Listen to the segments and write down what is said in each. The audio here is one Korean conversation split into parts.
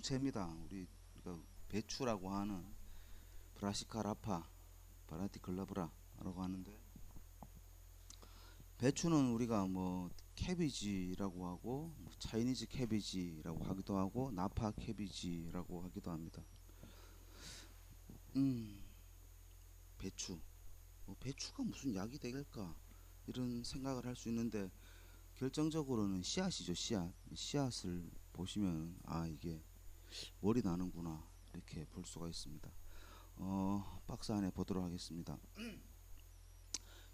정체입니다. 우리가 배추라고 하는 브라시카 라파, 바라티클라브라라고 하는데, 배추는 우리가 뭐 캐비지라고 하고 뭐 차이니즈 캐비지라고 하기도 하고 나파 캐비지라고 하기도 합니다. 음, 배추. 뭐 배추가 무슨 약이 되겠까? 이런 생각을 할 수 있는데 결정적으로는 씨앗이죠, 씨앗. 씨앗을 보시면 이게 머리 나는구나 이렇게 볼 수가 있습니다. 박스 안에 보도록 하겠습니다.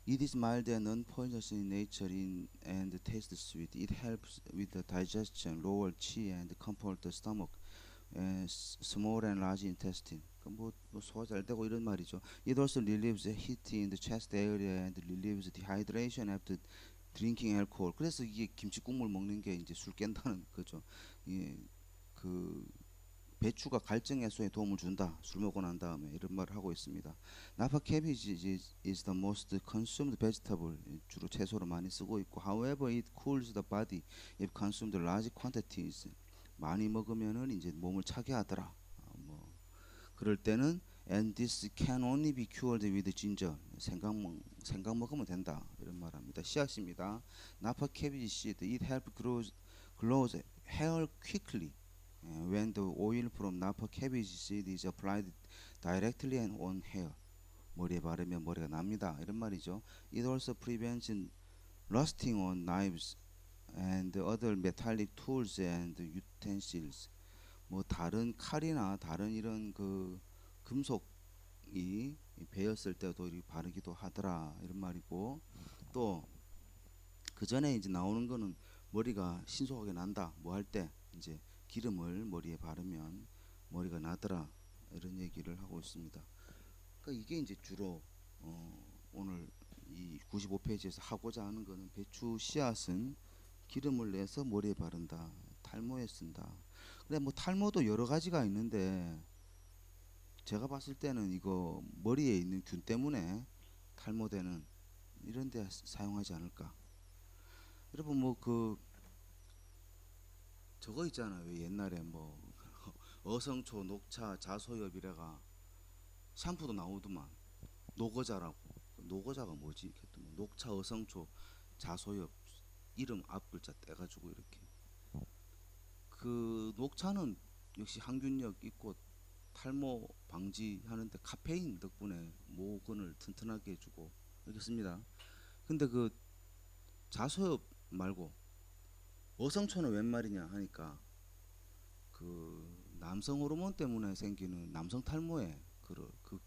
It is mild and non-poisonous in nature and tastes sweet. It helps with the digestion, lower chi and comfort the stomach, small and large intestine. 뭐 소화 잘 되고 이런 말이죠. It also relieves heat in the chest area and relieves dehydration after drinking alcohol. 그래서 이게 김치 국물 먹는 게 이제 술 깬다는 거죠. 예, 그 배추가 갈증 해소에 도움을 준다. 술 먹고 난 다음에 이런 말을 하고 있습니다. 나파 cabbage is the most consumed vegetable. 주로 채소로 많이 쓰고 있고, however, it cools the body if consumed large quantities. 많이 먹으면은 이제 몸을 차게 하더라. 뭐 그럴 때는 and this can only be cured with ginger. 생강 먹으면 된다. 이런 말합니다. 씨앗입니다. 나파 cabbage seed. It helps grows hair quickly. When the oil from napa cabbage seed is applied directly on hair, 머리에 바르면 머리가 납니다. 이런 말이죠. It also prevents rusting on knives and other metallic tools and utensils. 뭐 다른 칼이나 다른 이런 그 금속이 베었을 때도 이렇게 바르기도 하더라. 이런 말이고, 또 그 전에 이제 나오는 거는 머리가 신속하게 난다. 뭐 할 때 이제 기름을 머리에 바르면 머리가 나더라. 이런 얘기를 하고 있습니다. 그러니까 이게 이제 주로 오늘 이 95페이지에서 하고자 하는 거는 배추 씨앗은 기름을 내서 머리에 바른다. 탈모에 쓴다. 근데 뭐 탈모도 여러 가지가 있는데 제가 봤을 때는 이거 머리에 있는 균 때문에 탈모되는 이런 데 사용하지 않을까. 여러분 뭐 저거 있잖아요. 옛날에 뭐 어성초, 녹차, 자소엽이래가 샴푸도 나오더만. 노거자라고. 노거자가 뭐지? 뭐 녹차, 어성초, 자소엽 이름 앞 글자 떼가지고 이렇게. 그 녹차는 역시 항균력 있고 탈모 방지하는데 카페인 덕분에 모근을 튼튼하게 해주고 이렇게 씁니다. 근데 그 자소엽 말고 어성초는 웬 말이냐 하니까 그 남성 호르몬 때문에 생기는 남성 탈모에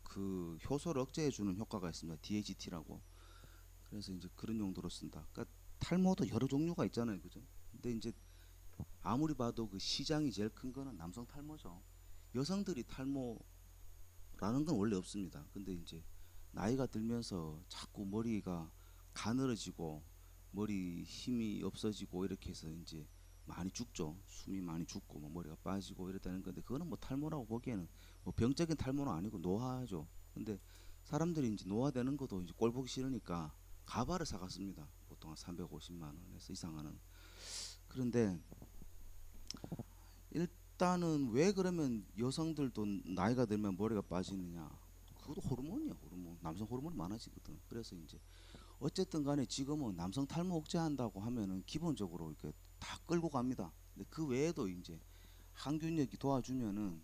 그 효소를 억제해 주는 효과가 있습니다. DHT라고. 그래서 이제 그런 용도로 쓴다. 그러니까 탈모도 여러 종류가 있잖아요, 그죠? 근데 이제 아무리 봐도 그 시장이 제일 큰 거는 남성 탈모죠. 여성들이 탈모라는 건 원래 없습니다. 근데 이제 나이가 들면서 자꾸 머리가 가늘어지고 머리 힘이 없어지고 이렇게 해서 이제 많이 죽죠. 숨이 많이 죽고 뭐 머리가 빠지고 이랬다는 건데 그거는 뭐 탈모라고 보기에는 뭐 병적인 탈모는 아니고 노화죠. 근데 사람들이 이제 노화되는 것도 이제 꼴 보기 싫으니까 가발을 사갔습니다. 보통 한 350만 원에서 이상 하는. 그런데 일단은 왜 그러면 여성들도 나이가 들면 머리가 빠지느냐? 그것도 호르몬이야, 호르몬. 남성 호르몬이 많아지거든. 그래서 이제 어쨌든 간에 지금은 남성 탈모 억제한다고 하면은 기본적으로 이렇게 다 끌고 갑니다. 근데 그 외에도 이제 항균력이 도와주면은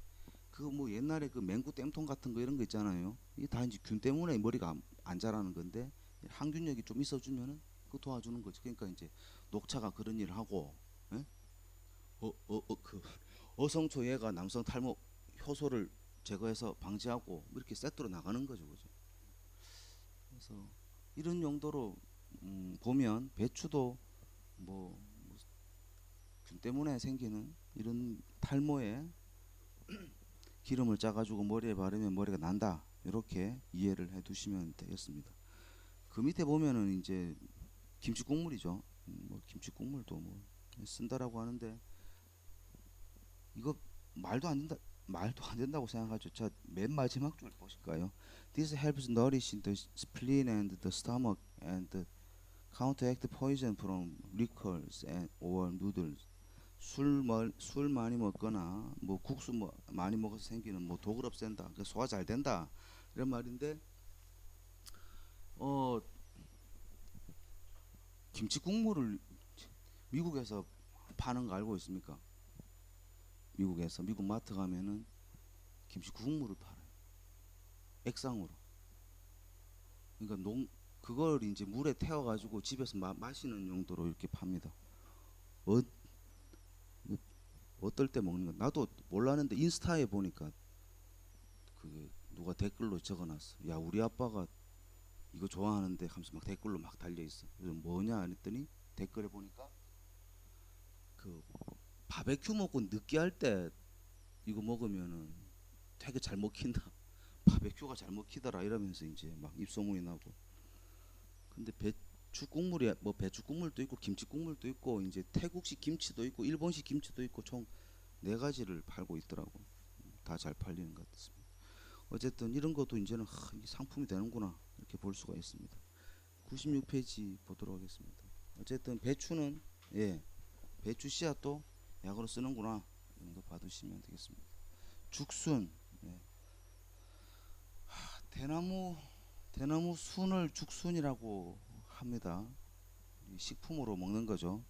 그 뭐 옛날에 그 맹구 땜통 같은 거 이런 거 있잖아요. 이게 다 이제 균 때문에 머리가 안 자라는 건데 항균력이 좀 있어주면은 그 도와주는 거지. 그러니까 이제 녹차가 그런 일을 하고, 예? 그 어성초 얘가 남성 탈모 효소를 제거해서 방지하고 뭐 이렇게 세트로 나가는 거죠, 그죠? 그래서 이런 용도로 보면 배추도 뭐 균 때문에 생기는 이런 탈모에 기름을 짜가지고 머리에 바르면 머리가 난다. 이렇게 이해를 해두시면 되겠습니다. 그 밑에 보면은 이제 김치 국물이죠. 뭐 김치 국물도 뭐 쓴다라고 하는데 이거 말도 안 된다. 말도 안 된다고 생각하죠. 자, 맨 마지막 줄 보실까요? This helps nourish the spleen and the stomach and counteract poison from liquors and or noodles. 술 많이 먹거나 뭐 국수 뭐 많이 먹어서 생기는 뭐 독을 없앤다. 그 소화 잘 된다. 이런 말인데 어 김치 국물을 미국에서 파는 거 알고 있습니까? 미국에서 미국 마트 가면은 김치 국물을 팔아요. 액상으로. 그러니까 그걸 이제 물에 태워 가지고 집에서 마시는 용도로 이렇게 팝니다. 어, 어떨 때 먹는 거 나도 몰랐는데 인스타에 보니까 그 누가 댓글로 적어놨어. 야 우리 아빠가 이거 좋아하는데 하면서 막 댓글로 막 달려 있어. 그래서 뭐냐 했더니 댓글에 보니까 그 바베큐 먹고 느끼할 때 이거 먹으면은 되게 잘 먹힌다. 바베큐가 잘 먹히더라 이러면서 이제 막 입소문이 나고. 근데 배추 국물이 뭐 배추 국물도 있고 김치 국물도 있고 이제 태국식 김치도 있고 일본식 김치도 있고 총 네 가지를 팔고 있더라고. 다 잘 팔리는 것 같습니다. 어쨌든 이런 것도 이제는 이게 상품이 되는구나 이렇게 볼 수가 있습니다. 96페이지 보도록 하겠습니다. 어쨌든 배추는 예 배추 씨앗도 약으로 쓰는구나 이 정도 봐두시면 되겠습니다. 죽순 예. 대나무 순을 죽순이라고 합니다. 식품으로 먹는 거죠.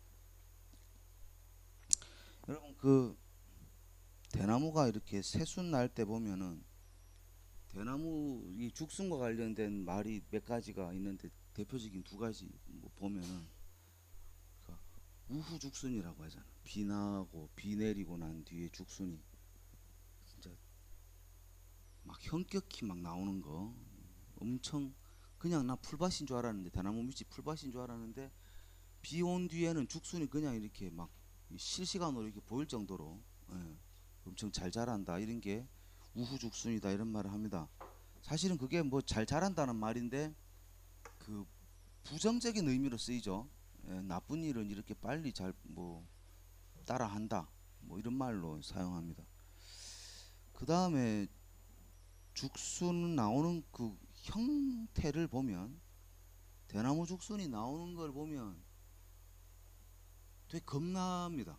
여러분 그 대나무가 이렇게 새순 날 때 보면은 대나무 이 죽순과 관련된 말이 몇 가지가 있는데 대표적인 두 가지 뭐 보면은 그러니까 우후죽순이라고 하잖아. 비 나고 비 내리고 난 뒤에 죽순이 진짜 막 현격히 막 나오는 거 엄청 그냥 나 풀밭인 줄 알았는데 대나무 밑이 풀밭인 줄 알았는데 비 온 뒤에는 죽순이 그냥 이렇게 막 실시간으로 이렇게 보일 정도로 예, 엄청 잘 자란다 이런 게 우후죽순이다 이런 말을 합니다. 사실은 그게 뭐 잘 자란다는 말인데 그 부정적인 의미로 쓰이죠. 예, 나쁜 일은 이렇게 빨리 잘 뭐 따라한다 뭐 이런 말로 사용합니다. 그 다음에 죽순 나오는 그 형태를 보면 대나무 죽순이 나오는 걸 보면 되게 겁납니다.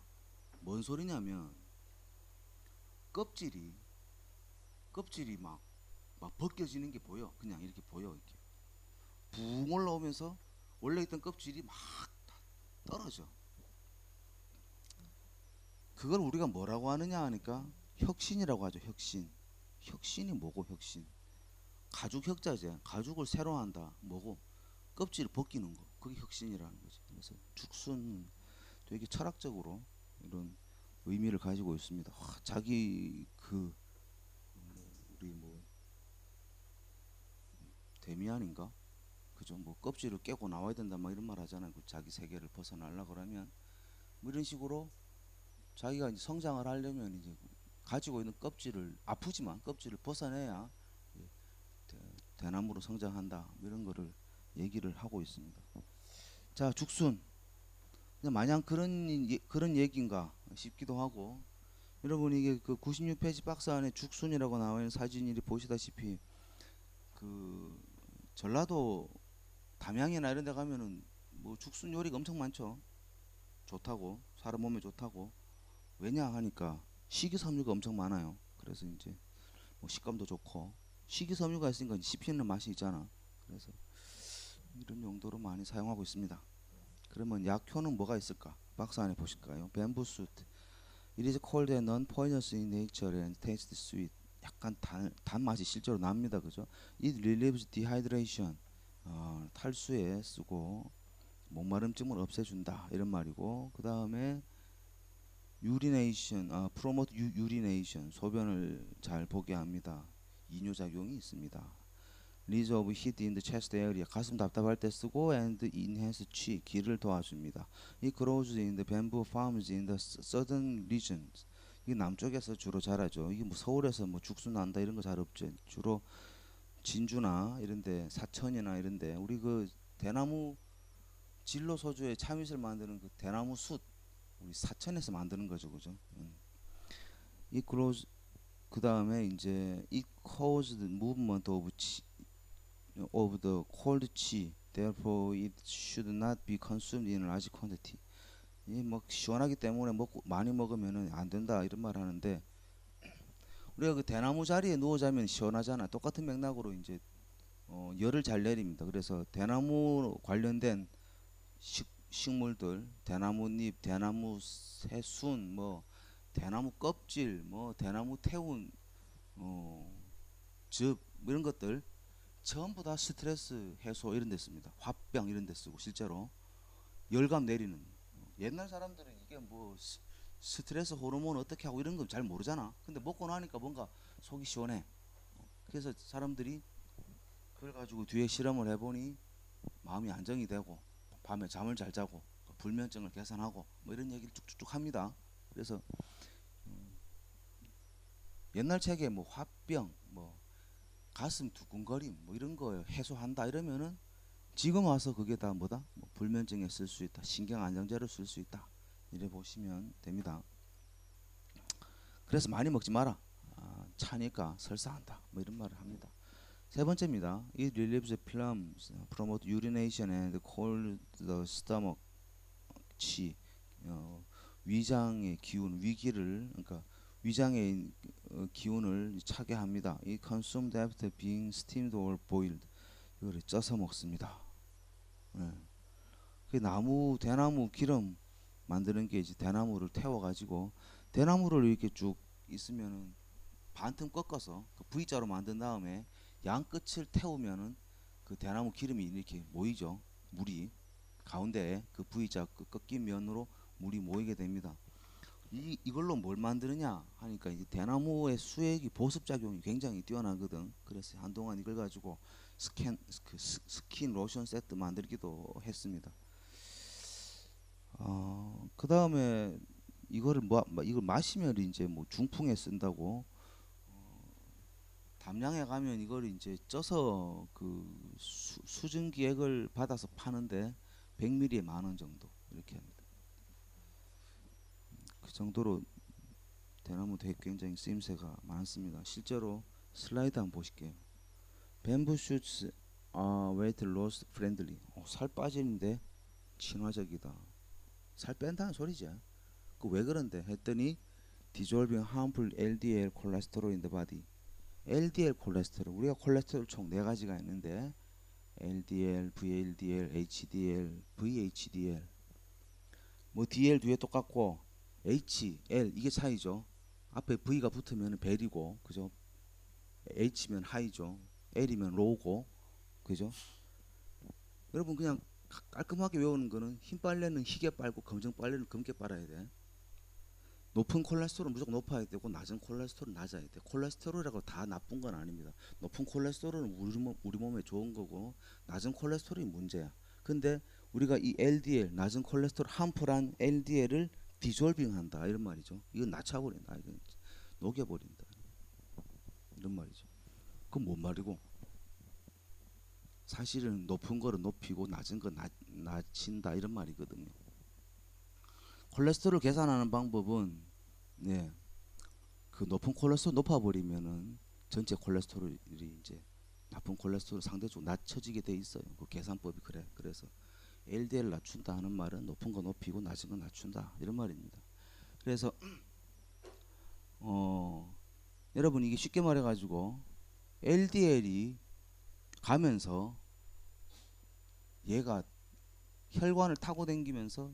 뭔 소리냐면 껍질이 껍질이 막 벗겨지는 게 보여. 그냥 이렇게 보여. 이렇게 붕 올라오면서 원래 있던 껍질이 막 떨어져. 그걸 우리가 뭐라고 하느냐 하니까 혁신이라고 하죠. 혁신. 혁신이 뭐고 혁신? 가죽 혁자재. 가죽을 새로 한다. 뭐고? 껍질을 벗기는 거. 그게 혁신이라는 거지. 그래서 죽순 되게 철학적으로 이런 의미를 가지고 있습니다. 자기 그 우리 뭐 데미안인가? 그죠? 뭐 껍질을 깨고 나와야 된다 막 이런 말 하잖아요. 그 자기 세계를 벗어나려 그러면 뭐 이런 식으로 자기가 이제 성장을 하려면 이제 가지고 있는 껍질을 아프지만 껍질을 벗어내야 대나무로 성장한다 뭐 이런 거를 얘기를 하고 있습니다. 자 죽순 마냥 그런 얘기인가 싶기도 하고 여러분 이게 그 96페이지 박스 안에 죽순이라고 나와 있는 사진이 보시다시피 그 전라도 담양이나 이런 데 가면은 뭐 죽순 요리가 엄청 많죠. 좋다고 사람 몸에 좋다고 왜냐 하니까 식이섬유가 엄청 많아요. 그래서 이제 뭐 식감도 좋고 식이섬유가 있으니까 씹히는 맛이 있잖아. 그래서 이런 용도로 많이 사용하고 있습니다. 그러면 약효는 뭐가 있을까? 박스 안에 보실까요? 뱀부 수트. It is cold and non-poisonous in nature and tastes sweet. 약간 단맛이 실제로 납니다. 그죠? It relieves dehydration. 탈수에 쓰고 목마름증을 없애준다. 이런 말이고 그 다음에 urination, promote urination. 소변을 잘 보게 합니다. 이뇨작용이 있습니다. Release of heat in the chest area. 가슴 답답할 때 쓰고 and enhance chi. 기를 도와줍니다. It grows in the bamboo farms in the southern regions. 이게 남쪽에서 주로 자라죠. 이게 뭐 서울에서 뭐 죽순 난다 이런 거 잘 없죠. 주로 진주나 이런데 사천이나 이런데 우리 그 대나무 진로 소주에 참이슬 만드는 그 대나무 숯 우리 사천에서 만드는 거죠, 그죠? It grows 그 다음에 이제 it causes the movement of the cold chi. Therefore, it should not be consumed in large quantity. 이뭐 시원하기 때문에 먹고 많이 먹으면은 안 된다 이런 말 하는데 우리가 그 대나무 자리에 누워 자면 시원하잖아. 똑같은 맥락으로 이제 열을 잘 내립니다. 그래서 대나무 관련된 식물들, 대나무잎, 대나무 새순, 뭐 대나무 껍질, 뭐 대나무 태운 즙 이런 것들 전부 다 스트레스 해소 이런 데 씁니다. 화병 이런 데 쓰고 실제로 열감 내리는 옛날 사람들은 이게 뭐 스트레스 호르몬 어떻게 하고 이런 거 잘 모르잖아. 근데 먹고 나니까 뭔가 속이 시원해. 그래서 사람들이 그걸 가지고 뒤에 실험을 해보니 마음이 안정이 되고 밤에 잠을 잘 자고 불면증을 개선하고 뭐 이런 얘기를 쭉쭉쭉 합니다. 그래서 옛날 책에 뭐 화병, 뭐 가슴 두근거림 뭐 이런 거 해소한다 이러면은 지금 와서 그게 다 뭐다? 뭐 불면증에 쓸 수 있다. 신경 안정제로 쓸 수 있다. 이래 보시면 됩니다. 그래서 많이 먹지 마라. 차니까 설사한다. 뭐 이런 말을 합니다. 세 번째입니다. It relieves plums, promote urination and cool the stomach. 치 위장의 기운, 위기를 그러니까 위장의 기운을 차게 합니다. It consumed after being steamed or boiled. 이거를 쪄서 먹습니다. 예. 그 나무 대나무 기름 만드는 게 이제 대나무를 태워 가지고 대나무를 이렇게 쭉 있으면은 반틈 꺾어서 그 V자로 만든 다음에 양 끝을 태우면은 그 대나무 기름이 이렇게 모이죠. 물이 가운데에 그 V자 그 꺾인 면으로 물이 모이게 됩니다. 이걸로 뭘 만드느냐 하니까 이제 대나무의 수액이 보습 작용이 굉장히 뛰어나거든. 그래서 한동안 이걸 가지고 스킨 로션 세트 만들기도 했습니다. 그 다음에 이거를 이걸 마시면 이제 뭐 중풍에 쓴다고 담양에 가면 이걸 이제 쪄서 그 수증기액을 받아서 파는데 100ml에 10,000원 정도 이렇게 합니다. 그 정도로 대나무 되게 굉장히 쓰임새가 많습니다. 실제로 슬라이드 한번 보실게요. 뱀부 슈츠 weight loss friendly. 살 빠지는데 친화적이다. 살 뺀다는 소리지. 그 왜 그런데 했더니 dissolving harmful LDL cholesterol in the body. LDL 콜레스테롤 우리가 콜레스테롤 총 4가지가 있는데 LDL, VLDL, HDL, VHDL 뭐 DL 뒤에 똑같고 HL 이게 차이죠. 앞에 V가 붙으면 벨이고 그죠? H면 하이죠. L이면 로우고 그죠? 여러분 그냥 깔끔하게 외우는 거는 흰 빨래는 희게 빨고 검정 빨래는 검게 빨아야 돼. 높은 콜레스테롤은 무조건 높아야 되고 낮은 콜레스테롤은 낮아야 돼. 콜레스테롤이라고 다 나쁜 건 아닙니다. 높은 콜레스테롤은 우리 몸에 좋은 거고 낮은 콜레스테롤이 문제야. 근데 우리가 이 LDL 낮은 콜레스테롤 함풀한 LDL을 디졸빙한다 이런 말이죠. 이건 낮춰버린다. 이건 녹여버린다. 이런 말이죠. 그건 뭔 말이고? 사실은 높은 거를 높이고 낮은 거 낮춘다 이런 말이거든요. 콜레스테롤 계산하는 방법은 네, 그 높은 콜레스테롤 높아버리면은 전체 콜레스테롤이 이제 나쁜 콜레스테롤 상대적으로 낮춰지게 돼 있어요. 그 계산법이 그래. 그래서 LDL 낮춘다 하는 말은 높은 거 높이고 낮은 거 낮춘다 이런 말입니다. 그래서 여러분 이게 쉽게 말해가지고 LDL이 가면서 얘가 혈관을 타고 댕기면서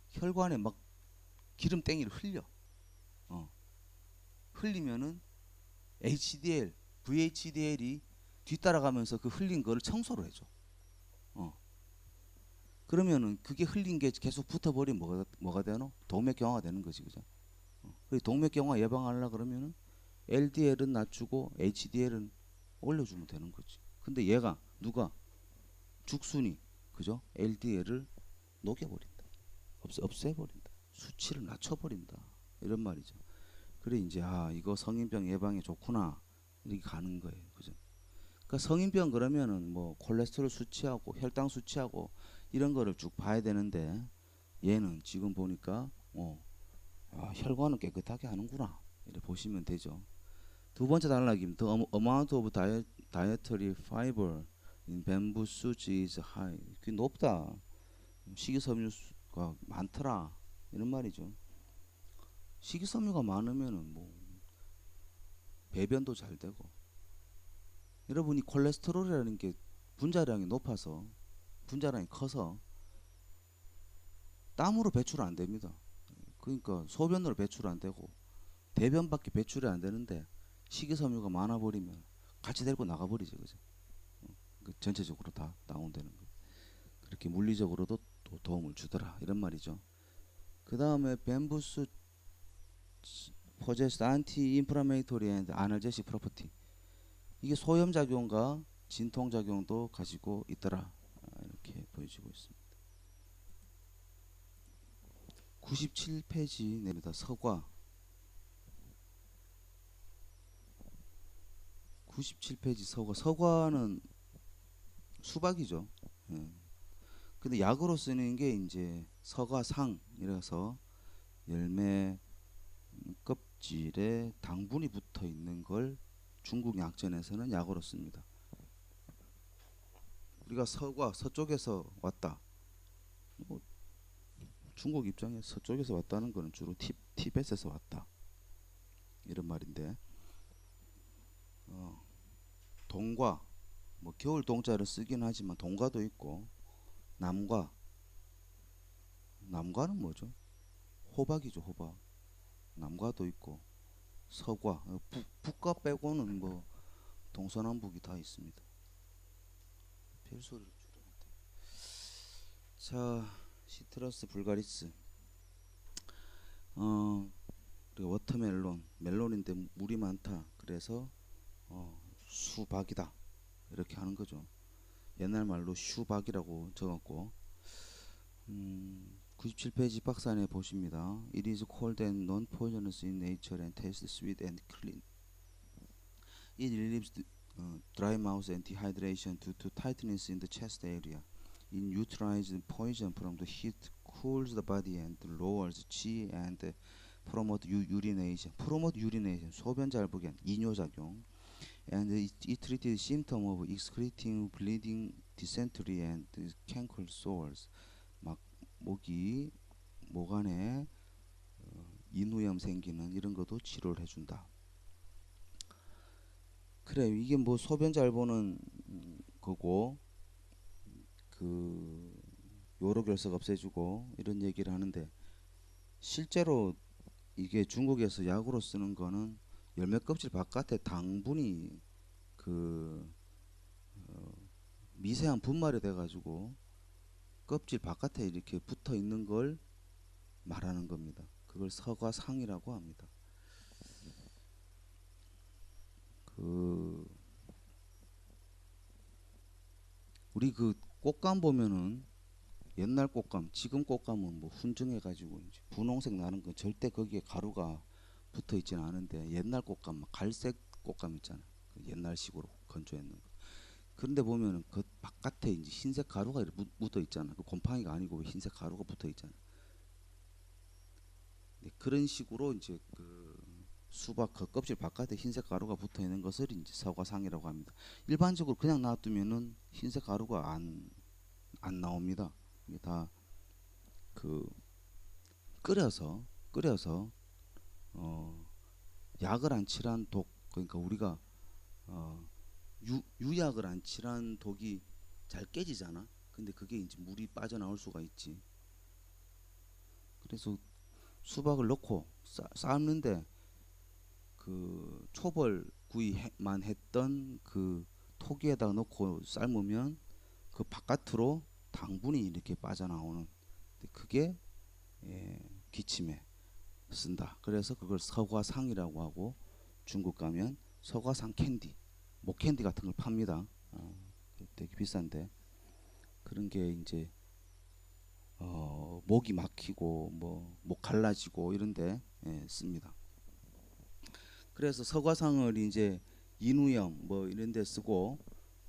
혈관에 막 기름땡이를 흘려. 흘리면은 HDL, VHDL이 뒤따라가면서 그 흘린 거를 청소를 해줘. 그러면은 그게 흘린 게 계속 붙어버리면 뭐가 되노? 동맥경화가 되는 거지, 그죠? 동맥경화 예방하려 그러면은 LDL은 낮추고 HDL은 올려주면 되는 거지. 근데 얘가 누가 죽순이 그죠? LDL을 녹여버린다, 없애버린다, 수치를 낮춰버린다 이런 말이죠. 그래 이제 이거 성인병 예방에 좋구나 이렇게 가는 거예요, 그죠? 그러니까 성인병 그러면은 뭐 콜레스테롤 수치하고 혈당 수치하고 이런 거를 쭉 봐야 되는데 얘는 지금 보니까 혈관은 깨끗하게 하는구나 이렇게 보시면 되죠. 두 번째 단락입니다. The amount of dietary fiber in bamboo shoots is high. 그 높다. 식이섬유 많더라 이런 말이죠. 식이섬유가 많으면은 뭐 배변도 잘 되고, 여러분이 콜레스테롤이라는 게 분자량이 높아서 분자량이 커서 땀으로 배출 안 됩니다. 그러니까 소변으로 배출 안 되고 대변밖에 배출이 안 되는데 식이섬유가 많아 버리면 같이 데리고 나가 버리죠, 그죠? 그 전체적으로 다 다운되는 거. 그렇게 물리적으로도 또 도움을 주더라 이런 말이죠. 그 다음에 뱀부스 포제스 안티 인플라메이토리 앤드 아날제식 프로퍼티, 이게 소염 작용과 진통 작용도 가지고 있더라 이렇게 보여지고 있습니다. 97페이지 내입니다. 서과 97페이지 서과는 수박이죠. 예. 근데 약으로 쓰는 게 이제 서과상이라서 열매 껍질에 당분이 붙어 있는 걸 중국 약전에서는 약으로 씁니다. 우리가 서과 서쪽에서 왔다. 뭐 중국 입장에 서쪽에서 왔다는 거는 주로 티벳에서 왔다 이런 말인데, 동과 뭐 겨울 동자를 쓰긴 하지만 동과도 있고, 남과는 뭐죠? 호박이죠, 호박. 남과도 있고 서과, 북과 빼고는 뭐 동서남북이 다 있습니다. 별소리를 줄여야 돼. 자, 시트러스 불가리스. 그리고 워터멜론, 멜론인데 물이 많다. 그래서 수박이다. 이렇게 하는 거죠. 옛날 말로 슈박이라고 적었고, 97페이지 박스 안에 보십니다. It is cold and non-poisonous in nature and tastes sweet and clean. It relieves dry mouth and dehydration due to tightness in the chest area. It neutralizes poison from the heat, cools the body and lowers chi and promote urination. promote urination, 소변 잘 보게 한 이뇨작용. And it treated symptom of excreting, bleeding, dysentery and canker sores. 막 목 안에 인후염 생기는 이런 것도 치료를 해준다. 그래, 이게 뭐 소변 잘 보는 거고, 그 요로결석 없애주고 이런 얘기를 하는데, 실제로 이게 중국에서 약으로 쓰는 거는 열매 껍질 바깥에 당분이 그 미세한 분말이 돼가지고 껍질 바깥에 이렇게 붙어 있는 걸 말하는 겁니다. 그걸 서과상이라고 합니다. 우리 그 꽃감 보면은 옛날 꽃감, 지금 꽃감은 뭐 훈증해가지고 이제 분홍색 나는 건 절대 거기에 가루가 붙어 있지는 않은데, 옛날 꽃감, 갈색 꽃감 있잖아요. 그 옛날식으로 건조했는 거. 그런데 보면은 그 바깥에 이제 흰색 가루가 묻어 있잖아. 그 곰팡이가 아니고 흰색 가루가 붙어 있잖아. 네, 그런 식으로 이제 그 수박 그 껍질 바깥에 흰색 가루가 붙어 있는 것을 이제 서과상이라고 합니다. 일반적으로 그냥 놔두면은 흰색 가루가 안 나옵니다. 이게 다 그 끓여서 약을 안 칠한 독, 그러니까 우리가 유약을 안 칠한 독이 잘 깨지잖아. 근데 그게 이제 물이 빠져나올 수가 있지. 그래서 수박을 넣고 삶는데 그 초벌 구이만 했던 그 토기에다가 넣고 삶으면 그 바깥으로 당분이 이렇게 빠져나오는, 그게 기침에 쓴다. 그래서 그걸 서과상이라고 하고, 중국 가면 서과상 캔디, 목캔디 같은 걸 팝니다. 되게 비싼데 그런 게 이제 목이 막히고 뭐 목 갈라지고 이런데 씁니다. 그래서 서과상을 이제 인후염 뭐 이런 데 쓰고,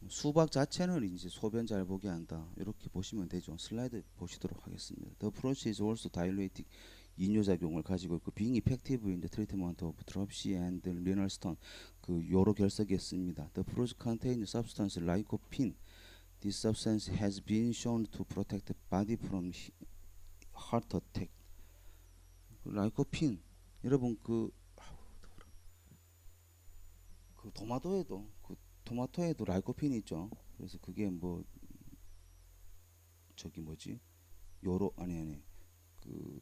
수박 자체는 이제 소변 잘 보게 한다. 이렇게 보시면 되죠. 슬라이드 보시도록 하겠습니다. The approach is also diuretic, 이뇨작용을 가지고 있고, being effective in the treatment of dropsy and renal stone, 그 요로 결석에 씁니다. The approach contains substance lycopene. This substance has been shown to protect the body from 하트 어택. 라이코핀 여러분 그 토마토에도 라이코핀이 있죠. 그래서 그게 뭐 저기 뭐지 요로 아니 그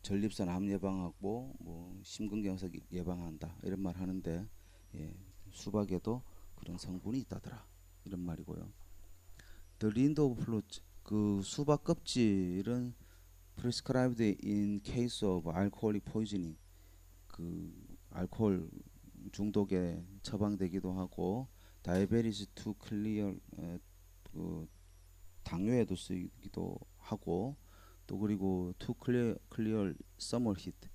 전립선 암 예방하고 뭐 심근경색 예방한다 이런 말 하는데 예, 수박에도 그런 성분이 있다더라 이런 말이고요. The rind of fruit 그 수박 껍질은 prescribed in case of alcoholic poisoning 그 알코올 중독에 처방되기도 하고 diabetes to clear 그 당뇨에도 쓰이기도 하고 또 그리고 to clear summer heat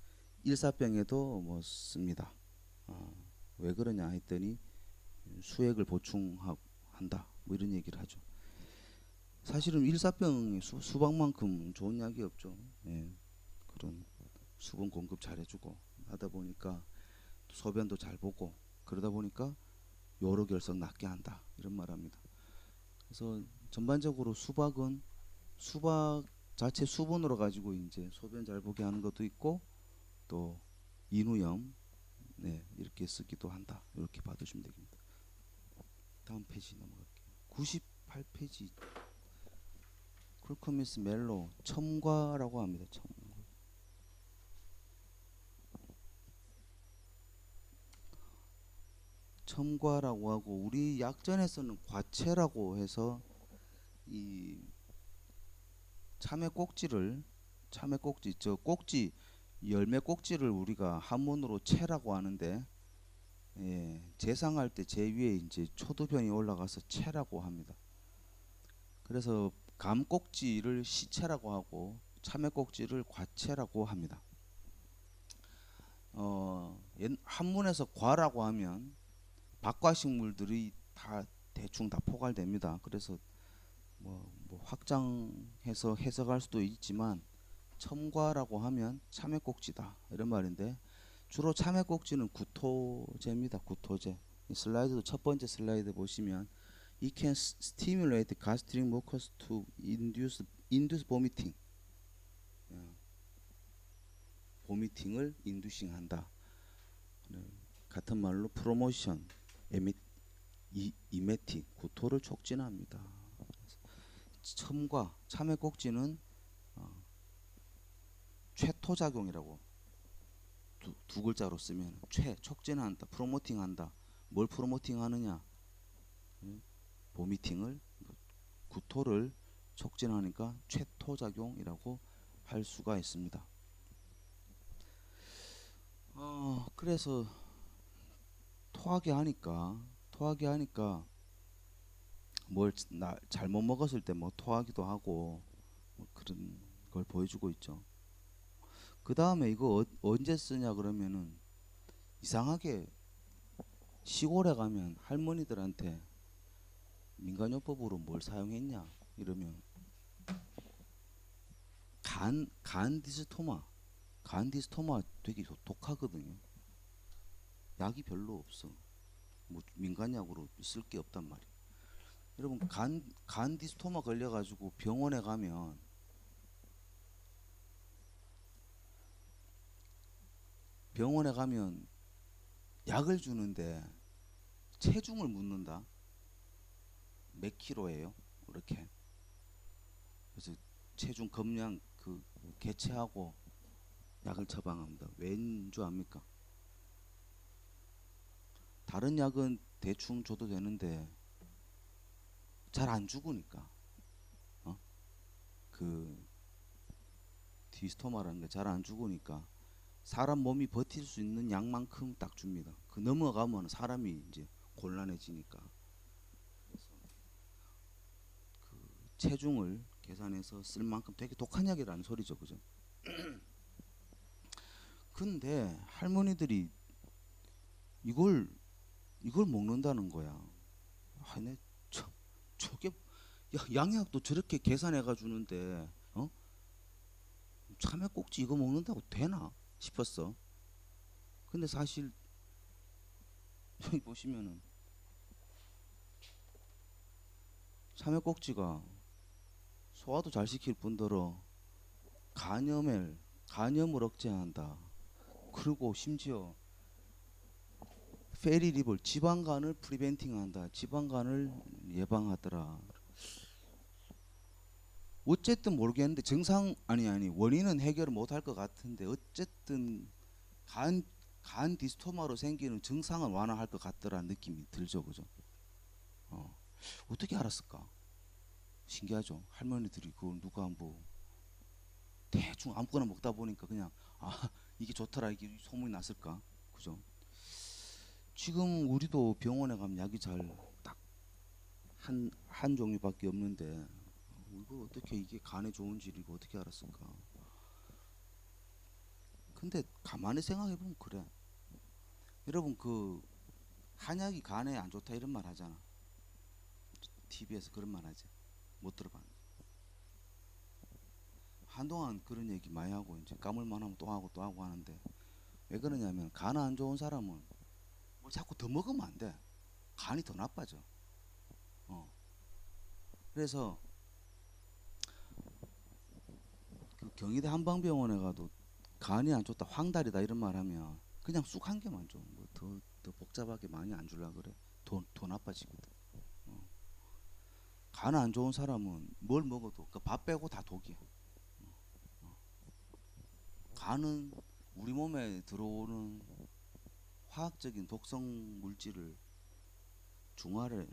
일사병에도 뭐 씁니다. 왜 그러냐 했더니 수액을 보충한다 뭐 이런 얘기를 하죠. 사실은 일사병에 수박만큼 좋은 약이 없죠. 예, 그런 수분 공급 잘 해주고 하다 보니까 소변도 잘 보고 그러다 보니까 요로 결석 낫게 한다 이런 말합니다. 그래서 전반적으로 수박은 수박 자체 수분으로 가지고 이제 소변 잘 보게 하는 것도 있고 또 인후염 네 이렇게 쓰기도 한다 이렇게 봐두시면 되겠습니다. 다음 페이지 넘어갈게요. 98페이지 쿨커미스 멜로 첨과라고 합니다. 첨과라고 하고 우리 약전에서는 과채라고 해서 이 참외 꼭지 저 꼭지 열매 꼭지를 우리가 한문으로 채라고 하는데 예, 제상할 때 제 위에 이제 초두변이 올라가서 채라고 합니다. 그래서 감 꼭지를 시채라고 하고 참외 꼭지를 과채라고 합니다. 한문에서 과라고 하면 박과식물들이 다 대충 다 포괄됩니다. 그래서 뭐 확장해서 해석할 수도 있지만 첨과라고 하면 참외꼭지다 이런 말인데 주로 참외꼭지는 구토제입니다. 구토제. 이 슬라이드도 첫 번째 슬라이드 보시면 it can stimulate gastric mucus to induce vomiting. 보미팅을 인두싱한다. 같은 말로 프로모션, 이메팅, 구토를 촉진합니다. 첨과 참외 꼭지는 최토작용이라고 두 글자로 쓰면 촉진한다, 프로모팅한다. 뭘 프로모팅하느냐? 보미팅을 구토를 촉진하니까 최토작용이라고 할 수가 있습니다. 그래서 토하게 하니까 뭘 잘못 먹었을 때 뭐 토하기도 하고 뭐 그런 걸 보여주고 있죠. 그 다음에 이거 언제 쓰냐 그러면은 이상하게 시골에 가면 할머니들한테 민간요법으로 뭘 사용했냐 이러면 간디스토마 되게 독하거든요. 약이 별로 없어. 뭐 민간약으로 쓸 게 없단 말이에요. 여러분 간디스토마 걸려가지고 병원에 가면 약을 주는데 체중을 묻는다. 몇 킬로예요? 이렇게. 그래서 체중 검량 그 개체하고 약을 처방합니다. 왠 줄 압니까? 다른 약은 대충 줘도 되는데 잘 안 죽으니까 그 디스토마라는 게 잘 안 죽으니까 사람 몸이 버틸 수 있는 양만큼 딱 줍니다. 그 넘어가면 사람이 이제 곤란해지니까 그래서 그 체중을 계산해서 쓸 만큼 되게 독한 약이라는 소리죠, 그죠? 근데 할머니들이 이걸 먹는다는 거야. 내 저게 양약도 저렇게 계산해가 주는데 참외꼭지 이거 먹는다고 되나 싶었어. 근데 사실 여기 보시면은 참외꼭지가 소화도 잘 시킬 뿐더러 간염을 억제한다. 그리고 심지어 페리리볼 지방간을 프리벤팅한다. 지방간을 예방하더라. 어쨌든 모르겠는데 아니 원인은 해결을 못할 것 같은데 어쨌든 간 디스토마로 생기는 증상은 완화할 것 같더라는 느낌이 들죠, 그죠? 어, 어떻게 알았을까? 신기하죠. 할머니들이 그걸 누가 뭐 대충 아무거나 먹다 보니까 그냥 아 이게 좋더라 이게 소문이 났을까, 그죠? 지금 우리도 병원에 가면 약이 잘 딱 한 종류밖에 없는데 이거 어떻게 이게 간에 좋은 질이고 어떻게 알았을까? 근데 가만히 생각해 보면 그래. 여러분 그 한약이 간에 안 좋다 이런 말 하잖아. TV에서 그런 말 하지. 못 들어봤는데. 한동안 그런 얘기 많이 하고 이제 까물만 하면 또 하고 또 하고 하는데 왜 그러냐면 간 안 좋은 사람은 뭘 자꾸 더 먹으면 안 돼. 간이 더 나빠져. 어. 그래서 그 경희대 한방병원에 가도 간이 안 좋다, 황달이다 이런 말 하면 그냥 쑥 한 개만 줘. 뭐 더 복잡하게 많이 안 줄라 그래. 더 나빠지거든. 어. 간 안 좋은 사람은 뭘 먹어도 그 밥 빼고 다 독이야. 간은 우리 몸에 들어오는 화학적인 독성 물질을 중화를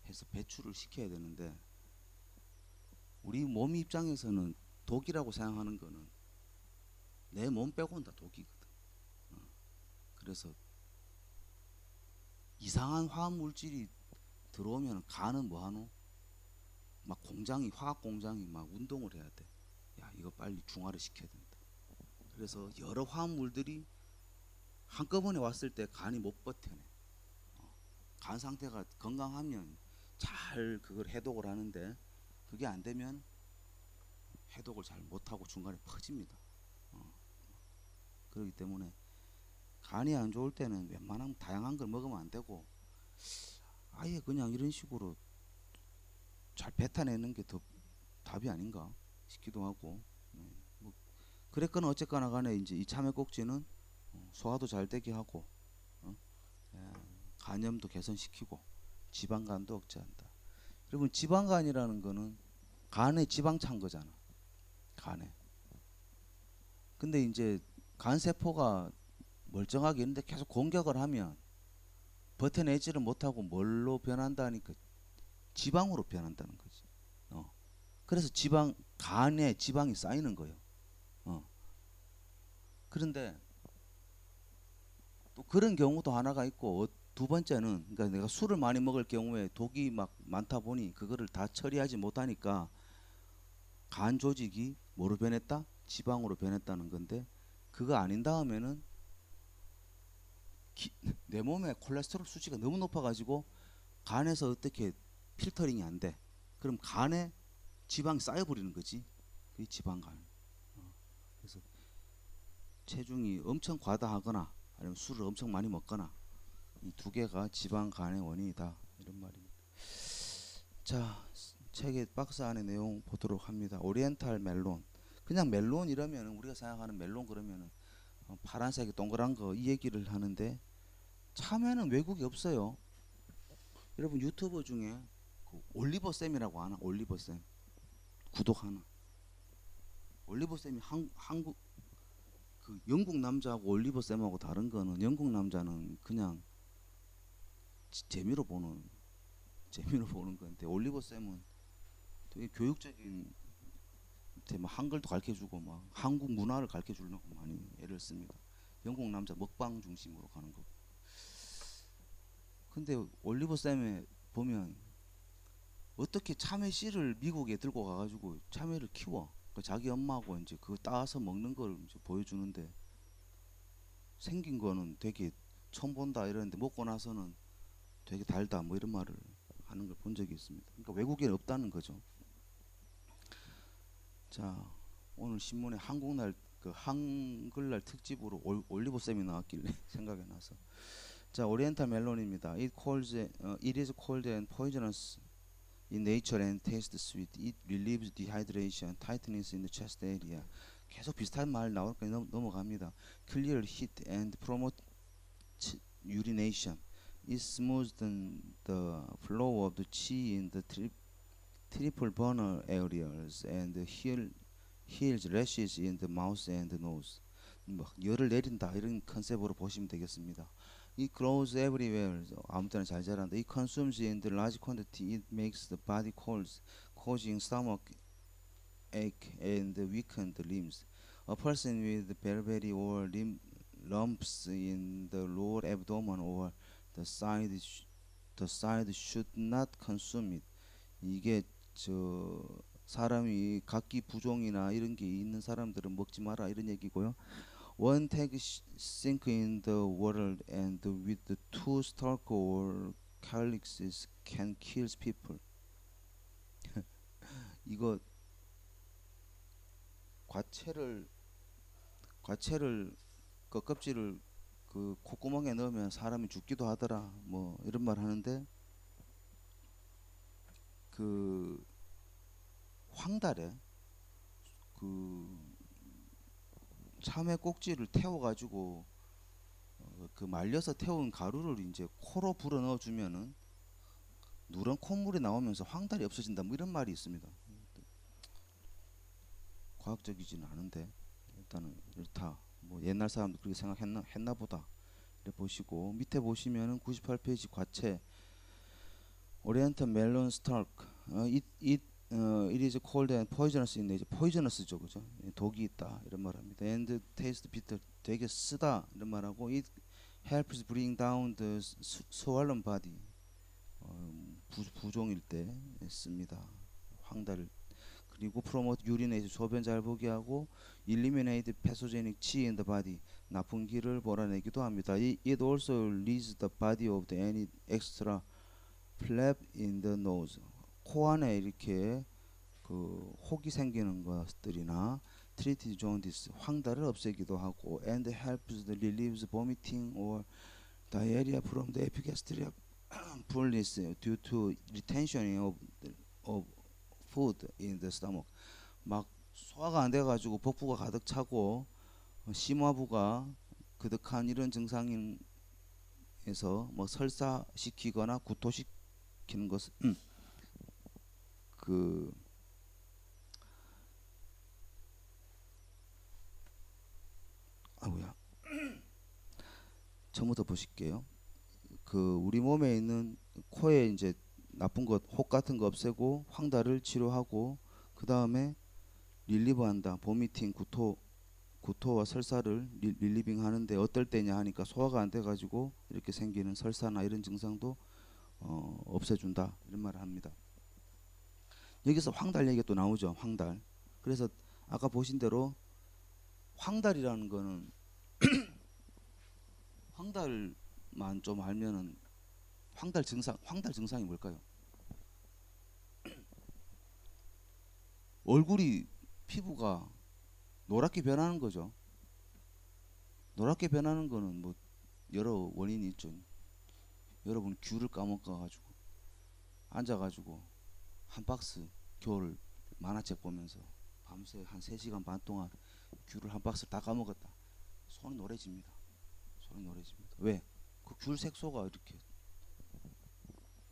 해서 배출을 시켜야 되는데 우리 몸 입장에서는 독이라고 생각하는 거는 내 몸 빼고는 다 독이거든. 그래서 이상한 화학 물질이 들어오면 간은 뭐하노? 막 화학 공장이 막 운동을 해야 돼. 야 이거 빨리 중화를 시켜야 된다. 그래서 여러 화합물들이 한꺼번에 왔을 때 간이 못 버텨내. 간 상태가 건강하면 잘 그걸 해독을 하는데 그게 안 되면 해독을 잘 못하고 중간에 퍼집니다. 그렇기 때문에 간이 안 좋을 때는 웬만하면 다양한 걸 먹으면 안 되고 아예 그냥 이런 식으로 잘 뱉어내는 게 더 답이 아닌가 싶기도 하고. 뭐 그랬거나 어쨌거나 간에 이제 이 참외꼭지는 소화도 잘 되게 하고 어? 예, 간염도 개선시키고 지방간도 억제한다. 여러분 지방간이라는 거는 간에 지방 찬 거잖아. 간에. 근데 이제 간 세포가 멀쩡하게 있는데 계속 공격을 하면 버텨내지를 못하고 뭘로 변한다니까 지방으로 변한다는 거지. 그래서 간에 지방이 쌓이는 거예요. 그런데 또 그런 경우도 하나가 있고 두 번째는 그러니까 내가 술을 많이 먹을 경우에 독이 막 많다 보니 그거를 다 처리하지 못하니까 간 조직이 뭐로 변했다? 지방으로 변했다는 건데 그거 아닌 다음에는 내 몸에 콜레스테롤 수치가 너무 높아가지고 간에서 어떻게 필터링이 안 돼. 그럼 간에 지방이 쌓여버리는 거지. 그게 지방간. 그래서 체중이 엄청 과다하거나 아니면 술을 엄청 많이 먹거나 이 두 개가 지방간의 원인이다 이런 말입니다. 자, 책의 박스 안에 내용 보도록 합니다. 오리엔탈 멜론. 그냥 멜론 이러면 우리가 생각하는 멜론 그러면은 파란색의 동그란 거 이 얘기를 하는데 참외는 외국에 없어요. 여러분 유튜버 중에 그 올리버 쌤이라고 하나? 올리버 쌤 구독하나? 올리버 쌤이 한국 그 영국 남자하고 올리버 쌤하고 다른 거는 영국 남자는 그냥 재미로 보는 건데 올리버 쌤은 되게 교육적인 막 한글도 가르쳐주고 막 한국 문화를 가르쳐주려고 많이 애를 씁니다. 영국 남자 먹방 중심으로 가는 거고. 근데 올리버 쌤에 보면 어떻게 참외 씨를 미국에 들고 가가지고 참외를 키워. 그 자기 엄마하고 이제 그거 따서 먹는 걸 이제 보여주는데 생긴 거는 되게 처음 본다 이러는데 먹고 나서는 되게 달다 뭐 이런 말을 하는 걸 본 적이 있습니다. 그러니까 외국에 없다는 거죠. 자, 오늘 신문에 한글날 특집으로 올리브 쌤이 나왔길래 생각이 나서. 자, 오리엔탈 멜론입니다. It is cold and poisonous. in nature and taste sweet. It relieves dehydration, tightness in the chest area. 계속 비슷한 말 나오니까 넘어갑니다. Clear heat and promote urination. It smooths the flow of the qi in the triple burner areas and heals rashes in the mouth and nose. 뭐 열을 내린다 이런 컨셉으로 보시면 되겠습니다. It grows everywhere. 아무 때나 잘 자란다. It consumes in the large quantity. It makes the body cold, causing stomach ache and weaken the limbs. A person with beriberi or lumps in the lower abdomen or the side should not consume it. 이게 저 사람이 각기 부종이나 이런 게 있는 사람들은 먹지 마라 이런 얘기고요. One tag sink in the water and with the two stalk or calyxes can kill people. 이거 과채를 그 껍질을 그 콧구멍에 넣으면 사람이 죽기도 하더라. 뭐 이런 말 하는데 그 황달에 그 참외 꼭지를 태워가지고 그 말려서 태운 가루를 이제 코로 불어 넣어주면은 누런 콧물이 나오면서 황달이 없어진다. 뭐 이런 말이 있습니다. 과학적이지는 않은데 일단은 이렇다. 뭐 옛날 사람도 그렇게 생각했나 보다. 이래 보시고 밑에 보시면은 98페이지 과채 Oriental melon stalk. It is cold and poisonous in nature. poisonous죠, 그죠? 독이 있다 이런 말합니다. And taste bitter. 되게 쓰다 이런 말하고 it helps bring down the swollen body. 부종일 때 씁니다. 황달을. 그리고 promote urination. 소변 잘 보게 하고 eliminate pathogenic qi in the body. 나쁜 기를 몰아내기도 합니다. It also leaves the body of any extra flap in the nose. 코 안에 이렇게 그 혹이 생기는 것들이나 treat jaundice 황달을 없애기도 하고 and helps the relieves vomiting or diarrhea from the epigastric fullness due to retention of food in the stomach. 막 소화가 안 돼가지고 복부가 가득 차고 심화부가 그득한 이런 증상에서 뭐 설사시키거나 구토시키는 것은 그 처음부터 보실게요. 그 우리 몸에 있는 코에 이제 나쁜 것, 혹 같은 거 없애고 황달을 치료하고 그 다음에 릴리브한다. 보미팅, 구토와 설사를 릴리빙 하는데 어떨 때냐 하니까 소화가 안 돼가지고 이렇게 생기는 설사나 이런 증상도 없애준다 이런 말을 합니다. 여기서 황달 얘기가 또 나오죠. 황달. 그래서 아까 보신 대로 황달이라는 거는 황달만 좀 알면은 황달 증상이 뭘까요? 얼굴이 피부가 노랗게 변하는 거죠. 노랗게 변하는 거는 뭐 여러 원인이 있죠. 여러분 귤을 까먹어가지고 앉아가지고 한 박스 겨울 만화책 보면서 밤새 한 3시간 반 동안 귤을 한 박스 다 까먹었다. 손이 노래집니다. 손이 노래집니다. 왜? 그 귤 색소가 이렇게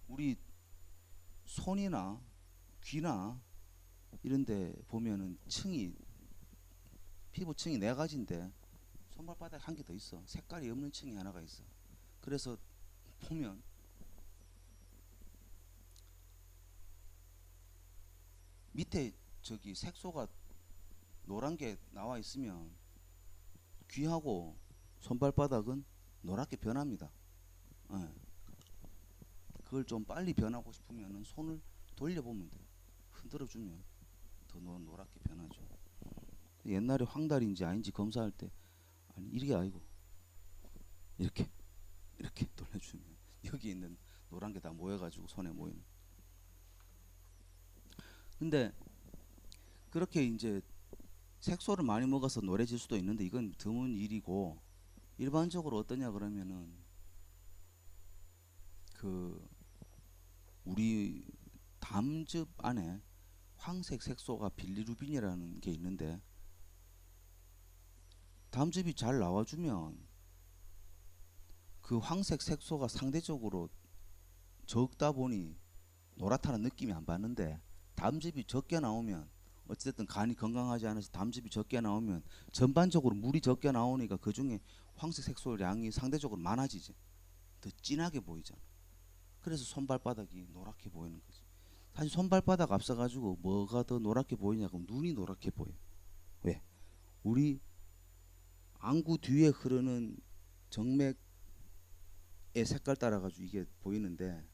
우리 손이나 귀나 이런데 보면은 피부층이 4가지인데 손발바닥에 한 개 더 있어. 색깔이 없는 층이 하나가 있어. 그래서 보면 밑에 저기 색소가 노란 게 나와 있으면 귀하고 손발바닥은 노랗게 변합니다. 그걸 좀 빨리 변하고 싶으면 손을 돌려보면 돼요. 흔들어주면 더 노랗게 변하죠. 옛날에 황달인지 아닌지 검사할 때 아니 이게 아니고 이렇게 돌려주면 여기 있는 노란 게 다 모여가지고 손에 모이는. 근데 그렇게 이제 색소를 많이 먹어서 노래질 수도 있는데 이건 드문 일이고 일반적으로 어떠냐 그러면은 그 우리 담즙 안에 황색 색소가 빌리루빈이라는 게 있는데 담즙이 잘 나와주면 그 황색 색소가 상대적으로 적다 보니 노랗다는 느낌이 안 받는데 담즙이 적게 나오면 어쨌든 간이 건강하지 않아서 담즙이 적게 나오면 전반적으로 물이 적게 나오니까 그 중에 황색 색소량이 상대적으로 많아지지. 더 진하게 보이잖아. 그래서 손발바닥이 노랗게 보이는 거지. 사실 손발바닥 앞서가지고 뭐가 더 노랗게 보이냐고 눈이 노랗게 보여. 왜? 우리 안구 뒤에 흐르는 정맥의 색깔 따라가지고 이게 보이는데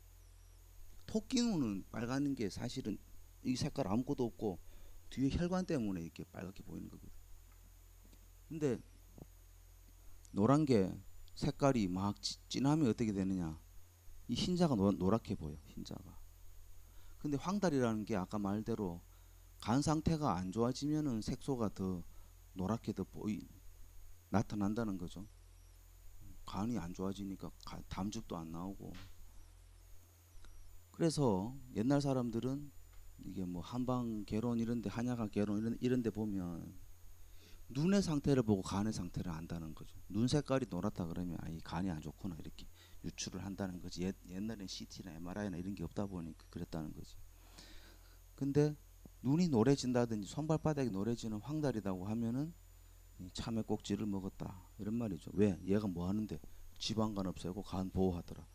토끼 눈은 빨간 게 사실은 이 색깔 아무것도 없고 뒤에 혈관 때문에 이렇게 빨갛게 보이는 거거든. 근데 노란 게 색깔이 막 진하면 어떻게 되느냐? 이 흰자가 노랗게 보여. 흰자가. 근데 황달이라는 게 아까 말대로 간 상태가 안 좋아지면은 색소가 더 노랗게 더 나타난다는 거죠. 간이 안 좋아지니까 담즙도 안 나오고. 그래서 옛날 사람들은 이게 뭐 한방 개론 이런데 한약학 개론 이런데 보면 눈의 상태를 보고 간의 상태를 안다는 거죠. 눈 색깔이 노랗다 그러면 이 간이 안 좋구나 이렇게 유추를 한다는 거지. 옛날엔 CT나 MRI나 이런 게 없다 보니까 그랬다는 거지. 근데 눈이 노래진다든지 손발바닥이 노래지는 황달이라고 하면은 참외 꼭지를 먹었다 이런 말이죠. 왜? 얘가 뭐 하는데 지방간 없애고 간 보호하더라.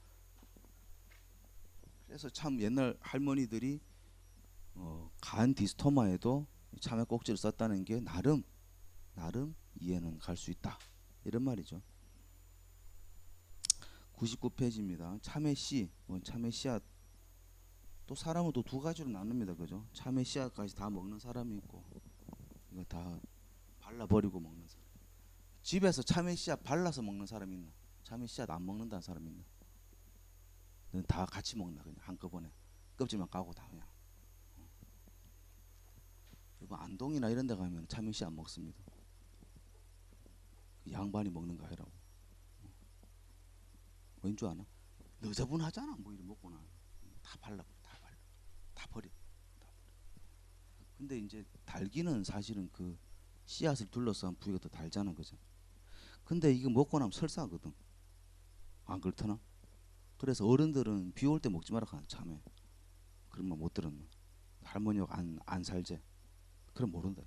그래서 참 옛날 할머니들이 간 디스토마에도 참외 꼭지를 썼다는 게 나름 이해는 갈 수 있다 이런 말이죠. 99페이지입니다. 참외 씨, 참외 씨앗 또 사람은 또 두 가지로 나눕니다. 그죠? 참외 씨앗까지 다 먹는 사람이 있고 이거 다 발라버리고 먹는 사람. 집에서 참외 씨앗 발라서 먹는 사람이 있나? 참외 씨앗 안 먹는다는 사람이 있나? 다 같이 먹나 그냥 한꺼번에 껍질만 까고 다 그냥. 그리고 안동이나 이런 데 가면 참외 씨앗 먹습니다. 그 양반이 먹는 거 아니라고. 왠 줄 아나? 너저분하잖아. 뭐 이래 먹고 나 다 발라 다 버려. 근데 이제 달기는 사실은 그 씨앗을 둘러싼 부위가 더 달잖아, 그죠? 근데 이거 먹고 나면 설사거든. 안 그렇더나? 그래서 어른들은 비 올 때 먹지 마라 하는 참외. 그러면 못 들었나? 할머니가 안 살제. 그럼 모른다.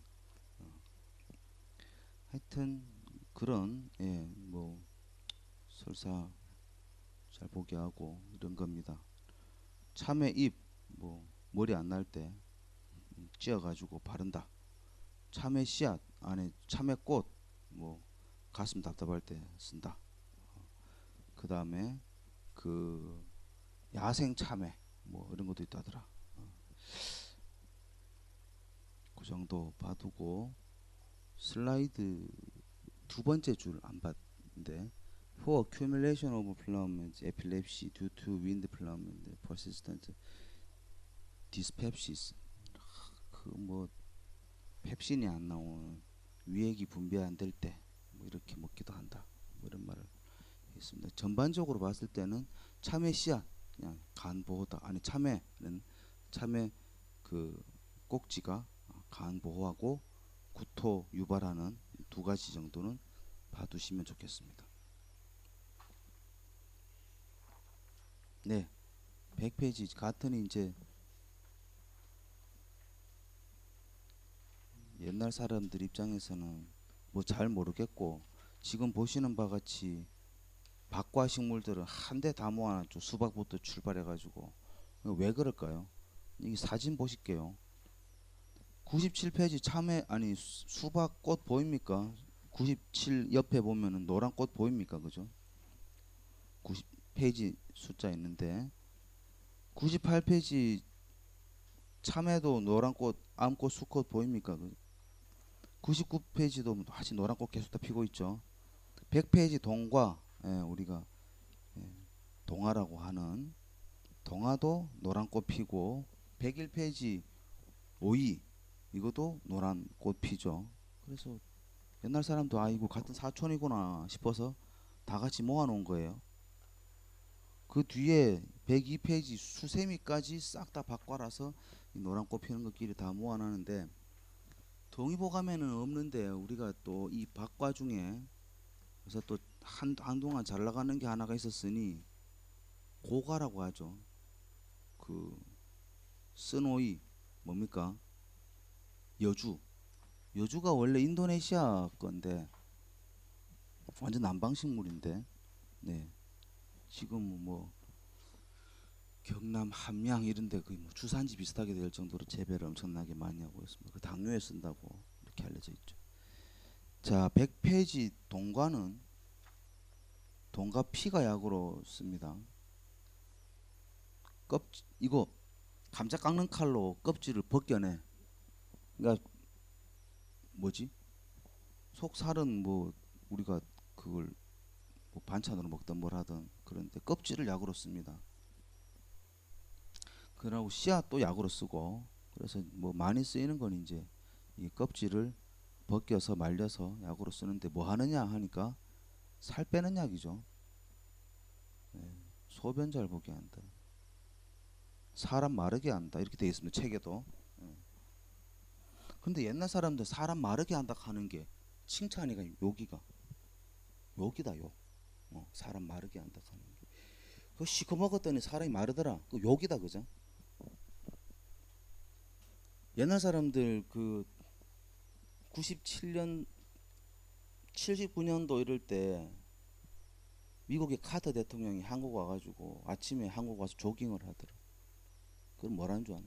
하여튼 그런 뭐 설사 잘 보게 하고 이런 겁니다. 참외 잎 뭐 머리 안 날 때 찧어가지고 바른다. 참외 씨앗 안에 참외꽃 뭐 가슴 답답할 때 쓴다. 그 다음에 그 야생 참외 뭐 이런 것도 있다더라. 그 정도 봐두고 슬라이드 두 번째 줄 안 봤는데 for accumulation of plumage, epilepsy due to wind plumage, persistent dyspepsis 그 뭐 펩신이 안 나오는 위액이 분비 안 될 때 뭐 이렇게 먹기도 한다. 뭐 이런 말을 했습니다. 전반적으로 봤을 때는 참외 씨앗 그냥 간 보호다. 아니 참외는 참외 그 꼭지가 간 보호하고 구토 유발하는 두 가지 정도는 봐두시면 좋겠습니다. 네, 100페이지 같은 이제 옛날 사람들 입장에서는 뭐 잘 모르겠고 지금 보시는 바 같이 박과 식물들은 한데 다 모아놨죠. 수박부터 출발해가지고 왜 그럴까요? 이 사진 보실게요. 97페이지 참외 아니 수박 꽃 보입니까? 97 옆에 보면은 노란 꽃 보입니까? 그죠? 90페이지 숫자 있는데 98페이지 참외도 노란 꽃, 암꽃, 수꽃 보입니까? 99페이지도 다시 노란 꽃 계속 다 피고 있죠. 100페이지 동과 우리가 동화라고 하는 동화도 노란 꽃 피고 101페이지 오이 이것도 노란 꽃 피죠. 그래서 옛날 사람도 아이고 같은 사촌이구나 싶어서 다 같이 모아놓은 거예요. 그 뒤에 102페이지 수세미까지 싹 다 바꿔라서 이 노란 꽃 피는 것끼리 다 모아놨는데, 동의보감에는 없는데 우리가 또 이 박과 중에 그래서 또 한동안 잘 나가는 게 하나가 있었으니 고가라고 하죠. 그 스노이 뭡니까? 여주가 원래 인도네시아 건데 완전 남방식물인데, 네, 지금 뭐 경남 함양 이런데 거의 뭐 주산지 비슷하게 될 정도로 재배를 엄청나게 많이 하고 있습니다. 그 당뇨에 쓴다고 이렇게 알려져 있죠. 자, 100페이지 동과는 동과 피가 약으로 씁니다. 이거 감자 깎는 칼로 껍질을 벗겨내. 그러니까 뭐지? 속살은 뭐 우리가 그걸 뭐 반찬으로 먹든 뭘 하든 그런데 껍질을 약으로 씁니다. 그러고 씨앗도 약으로 쓰고, 그래서 뭐 많이 쓰이는 건 이제 이 껍질을 벗겨서 말려서 약으로 쓰는데 뭐 하느냐 하니까 살 빼는 약이죠. 네, 소변 잘 보게 한다, 사람 마르게 한다 이렇게 되어 있습니다, 책에도. 네. 근데 옛날 사람들 사람 마르게 한다 하는 게 칭찬이가 욕이다, 욕. 사람 마르게 한다 하는 게. 그거 시커 먹었더니 사람이 마르더라. 그 욕이다, 그죠? 옛날 사람들 그 97년 79년도 이럴 때 미국의 카터 대통령이 한국 와가지고 아침에 한국 와서 조깅을 하더라. 그럼 뭐라는 줄 아나?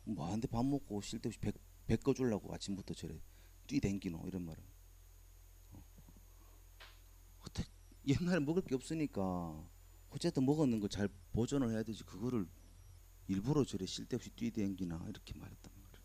뭐한테 밥 먹고 쉴 데 없이 배 꺼주려고 아침부터 저래 뛰댕기노 이런 말을. 어떻게 옛날에 먹을 게 없으니까 어쨌든 먹었는 걸 잘 보존을 해야 되지, 그거를 일부러 저래 쉴 데 없이 뛰댕기나 이렇게 말했단 말이야.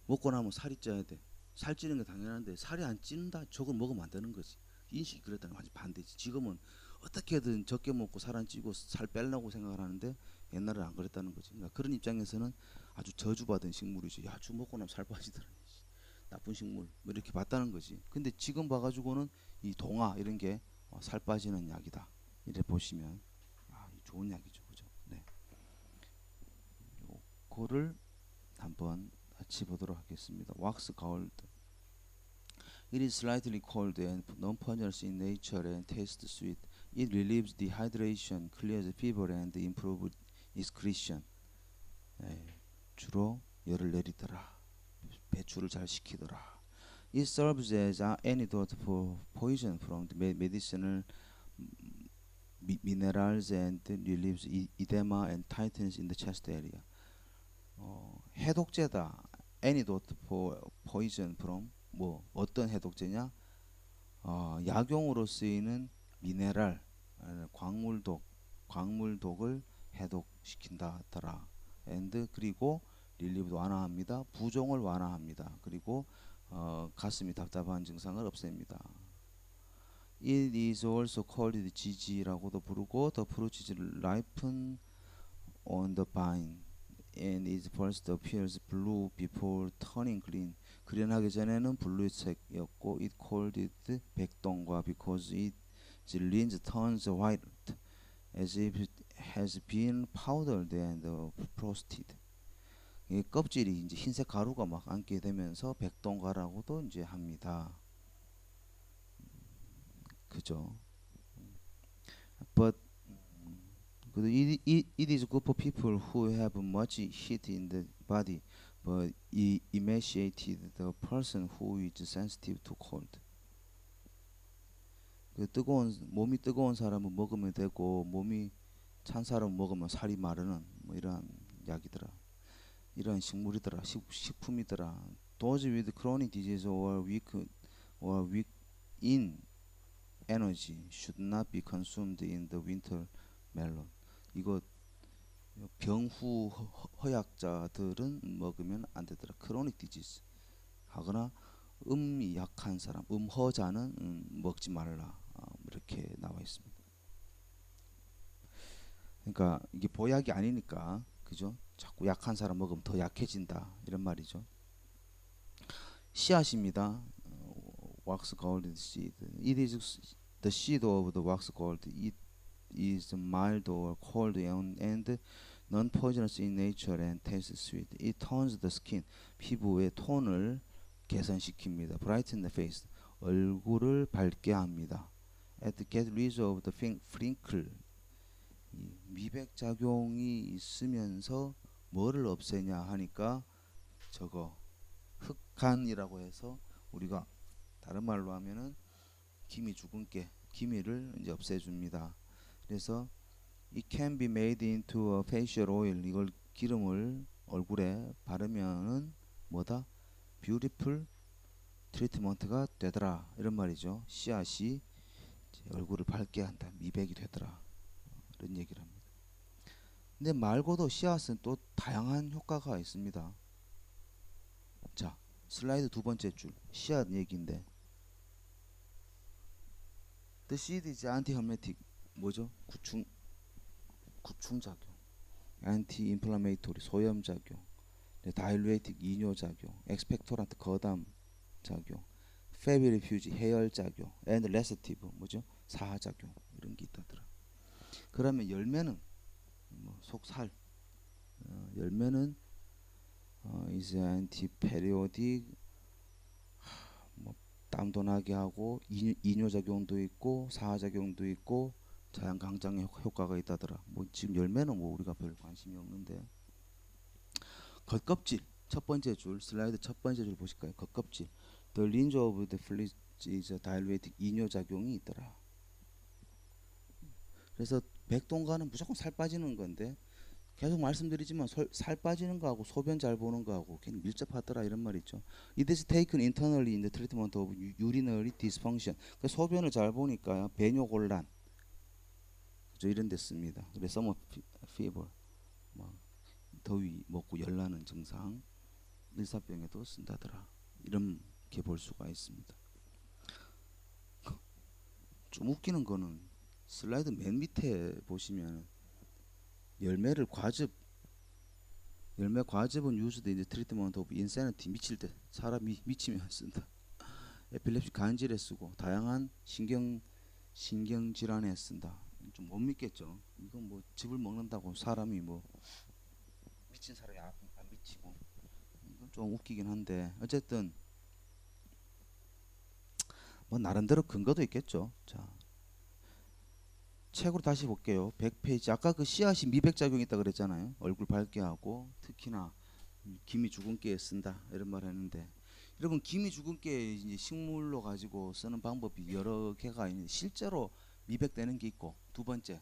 먹고 나면 살이 쪄야 돼. 살찌는 게 당연한데 살이 안 찐다 저걸 먹으면 안 되는 거지. 인식이 그랬다는 완전 반대지. 지금은 어떻게든 적게 먹고 살 안 찌고 살 빼려고 생각을 하는데 옛날엔 안 그랬다는 거지. 그러니까 그런 입장에서는 아주 저주받은 식물이지. 야, 주 먹고 나면 살 빠지더라, 나쁜 식물 뭐 이렇게 봤다는 거지. 근데 지금 봐가지고는 이 동화 이런 게 살 빠지는 약이다 이래 보시면 좋은 약이죠, 그죠? 네, 요거를 한번 같이 보도록 하겠습니다. 왁스 가울드. It is slightly cold and non-poisonous in nature and tastes sweet. It relieves dehydration, clears fever, and improves excretion. 예, 주로 열을 내리더라. 배출을 잘 시키더라. It serves as an antidote for poison from the medicinal minerals and relieves edema and tightness in the chest area. 해독제다. Antidote for poison from 뭐 어떤 해독제냐? 약용으로 쓰이는 미네랄, 광물독을 해독시킨다더라. and 그리고 릴리브 완화합니다. 부종을 완화합니다. 그리고 가슴이 답답한 증상을 없앱니다. It is also called 지지라고도 부르고 the fruit is ripened on the vine and it first appears blue before turning green. 그린하기 전에는 블루색이었고 it called it 백동과 because its leaves turns white as if it has been powdered and frosted. 이 껍질이 이제 흰색 가루가 막 앉게 되면서 백동가라고도 이제 합니다. 그죠? But it is good for people who have much heat in the body, but it emaciated the person who is sensitive to cold. 그 몸이 뜨거운 사람은 먹으면 되고 몸이 찬 사람은 먹으면 살이 마르는 뭐 이러한 약이더라. 이런 식물이더라. 식품이더라. Those with chronic disease or weak in energy should not be consumed in the winter melon. 이거 병후 허약자들은 먹으면 안 되더라. chronic disease 하거나 음이 약한 사람, 음허자는 먹지 말라. 이렇게 나와 있습니다. 그러니까 이게 보약이 아니니까, 그죠? 자꾸 약한 사람 먹으면 더 약해진다 이런 말이죠. 씨앗입니다. wax gold seed. It is the seed of the wax gold. It is mild or cold and non-poisonous in nature and tastes sweet. It tones the skin. 피부의 톤을 개선시킵니다. Brighten the face. 얼굴을 밝게 합니다. At get rid of the wrinkle. 이 미백 작용이 있으면서 뭐를 없애냐 하니까 저거 흑간이라고 해서 우리가 다른 말로 하면은 기미 주근깨, 기미를 이제 없애줍니다. 그래서 it can be made into a facial oil. 이걸 기름을 얼굴에 바르면은 뭐다? beautiful 트리트먼트가 되더라 이런 말이죠. 씨앗이 얼굴을 밝게 한다, 미백이 되더라 이런 얘기를 합니다. 근데 말고도 씨앗은 또 다양한 효과가 있습니다. 자, 슬라이드 두 번째 줄 씨앗 얘기인데 The seed is anti-hermetic. 뭐죠? 구충 작용, anti-inflammatory 소염 작용, diuretic 이뇨 작용, expectorant 거담 작용, febrifuge 해열 작용, and laxative 뭐죠? 사하 작용 이런 게 있다더라. 그러면 열매는 뭐 속살, 열매는 is antiperiodic, 뭐 땀도 나게 하고 이뇨 작용도 있고 사하 작용도 있고 자연 강장 효과가 있다더라. 뭐 지금 열매는 뭐 우리가 별 관심이 없는데 겉껍질 첫 번째 줄 슬라이드 첫 번째 줄 보실까요? 겉껍질 The range of the flesh is diuretic 이뇨 작용이 있더라. 그래서 백동가는 무조건 살 빠지는 건데 계속 말씀드리지만 살 빠지는 거하고 소변 잘 보는 거하고 굉장히 밀접하더라 이런 말 있죠. It is taken internally in the treatment of urinary dysfunction. 그 소변을 잘 보니까 배뇨 곤란 그죠 이런 데 씁니다. 그래서 뭐 fever 뭐 더위 먹고 열나는 증상 일사병에도 쓴다더라. 이렇게 볼 수가 있습니다. 좀 웃기는 거는 슬라이드 맨 밑에 보시면 열매 과즙은 used in the treatment of insanity 미칠 때 사람이 미치면 쓴다. 에필lep시 간질에 쓰고 다양한 신경 질환에 쓴다. 좀 못 믿겠죠. 이건 뭐 즙을 먹는다고 사람이 뭐 미친 사람이 안 미치고 이건 좀 웃기긴 한데 어쨌든 뭐 나름대로 근거도 있겠죠. 자. 책으로 다시 볼게요. 100페이지. 아까 그 씨앗이 미백 작용이 있다 그랬잖아요. 얼굴 밝게 하고 특히나 기미 주근깨에 쓴다 이런 말 했는데 여러분 기미 주근깨 이제 식물로 가지고 쓰는 방법이 여러 개가 있는데 실제로 미백되는 게 있고 두 번째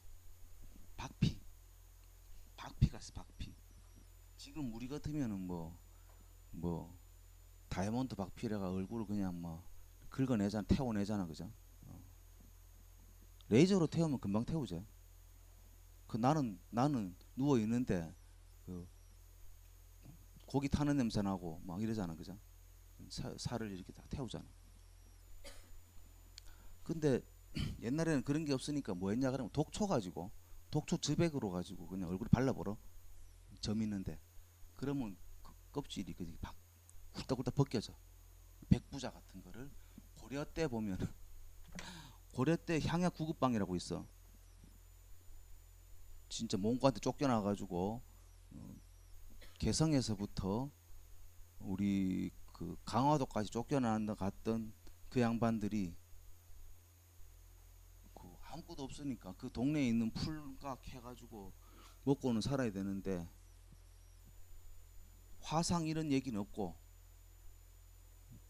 박피가 있어. 박피. 지금 우리 같으면은 뭐 다이아몬드 박피래가 얼굴을 그냥 뭐 긁어내잖아, 태워내잖아, 그죠? 레이저로 태우면 금방 태우죠. 그 나는 누워 있는데 그 고기 타는 냄새 나고 막 이러잖아, 그죠? 살을 이렇게 다 태우잖아. 근데 옛날에는 그런 게 없으니까 뭐 했냐 그러면 독초 가지고 독초 즙액으로 가지고 그냥 얼굴에 발라버려. 점 있는데 그러면 그 껍질이 그냥 막 훌떡훌떡 벗겨져. 백부자 같은 거를 고려 때 보면 고려 때 향약 구급방이라고 있어. 진짜 몽고한테 쫓겨나가지고 개성에서부터 우리 그 강화도까지 쫓겨나다 갔던 그 양반들이 그 아무것도 없으니까 그 동네에 있는 풀각 해가지고 먹고는 살아야 되는데 화상 이런 얘기는 없고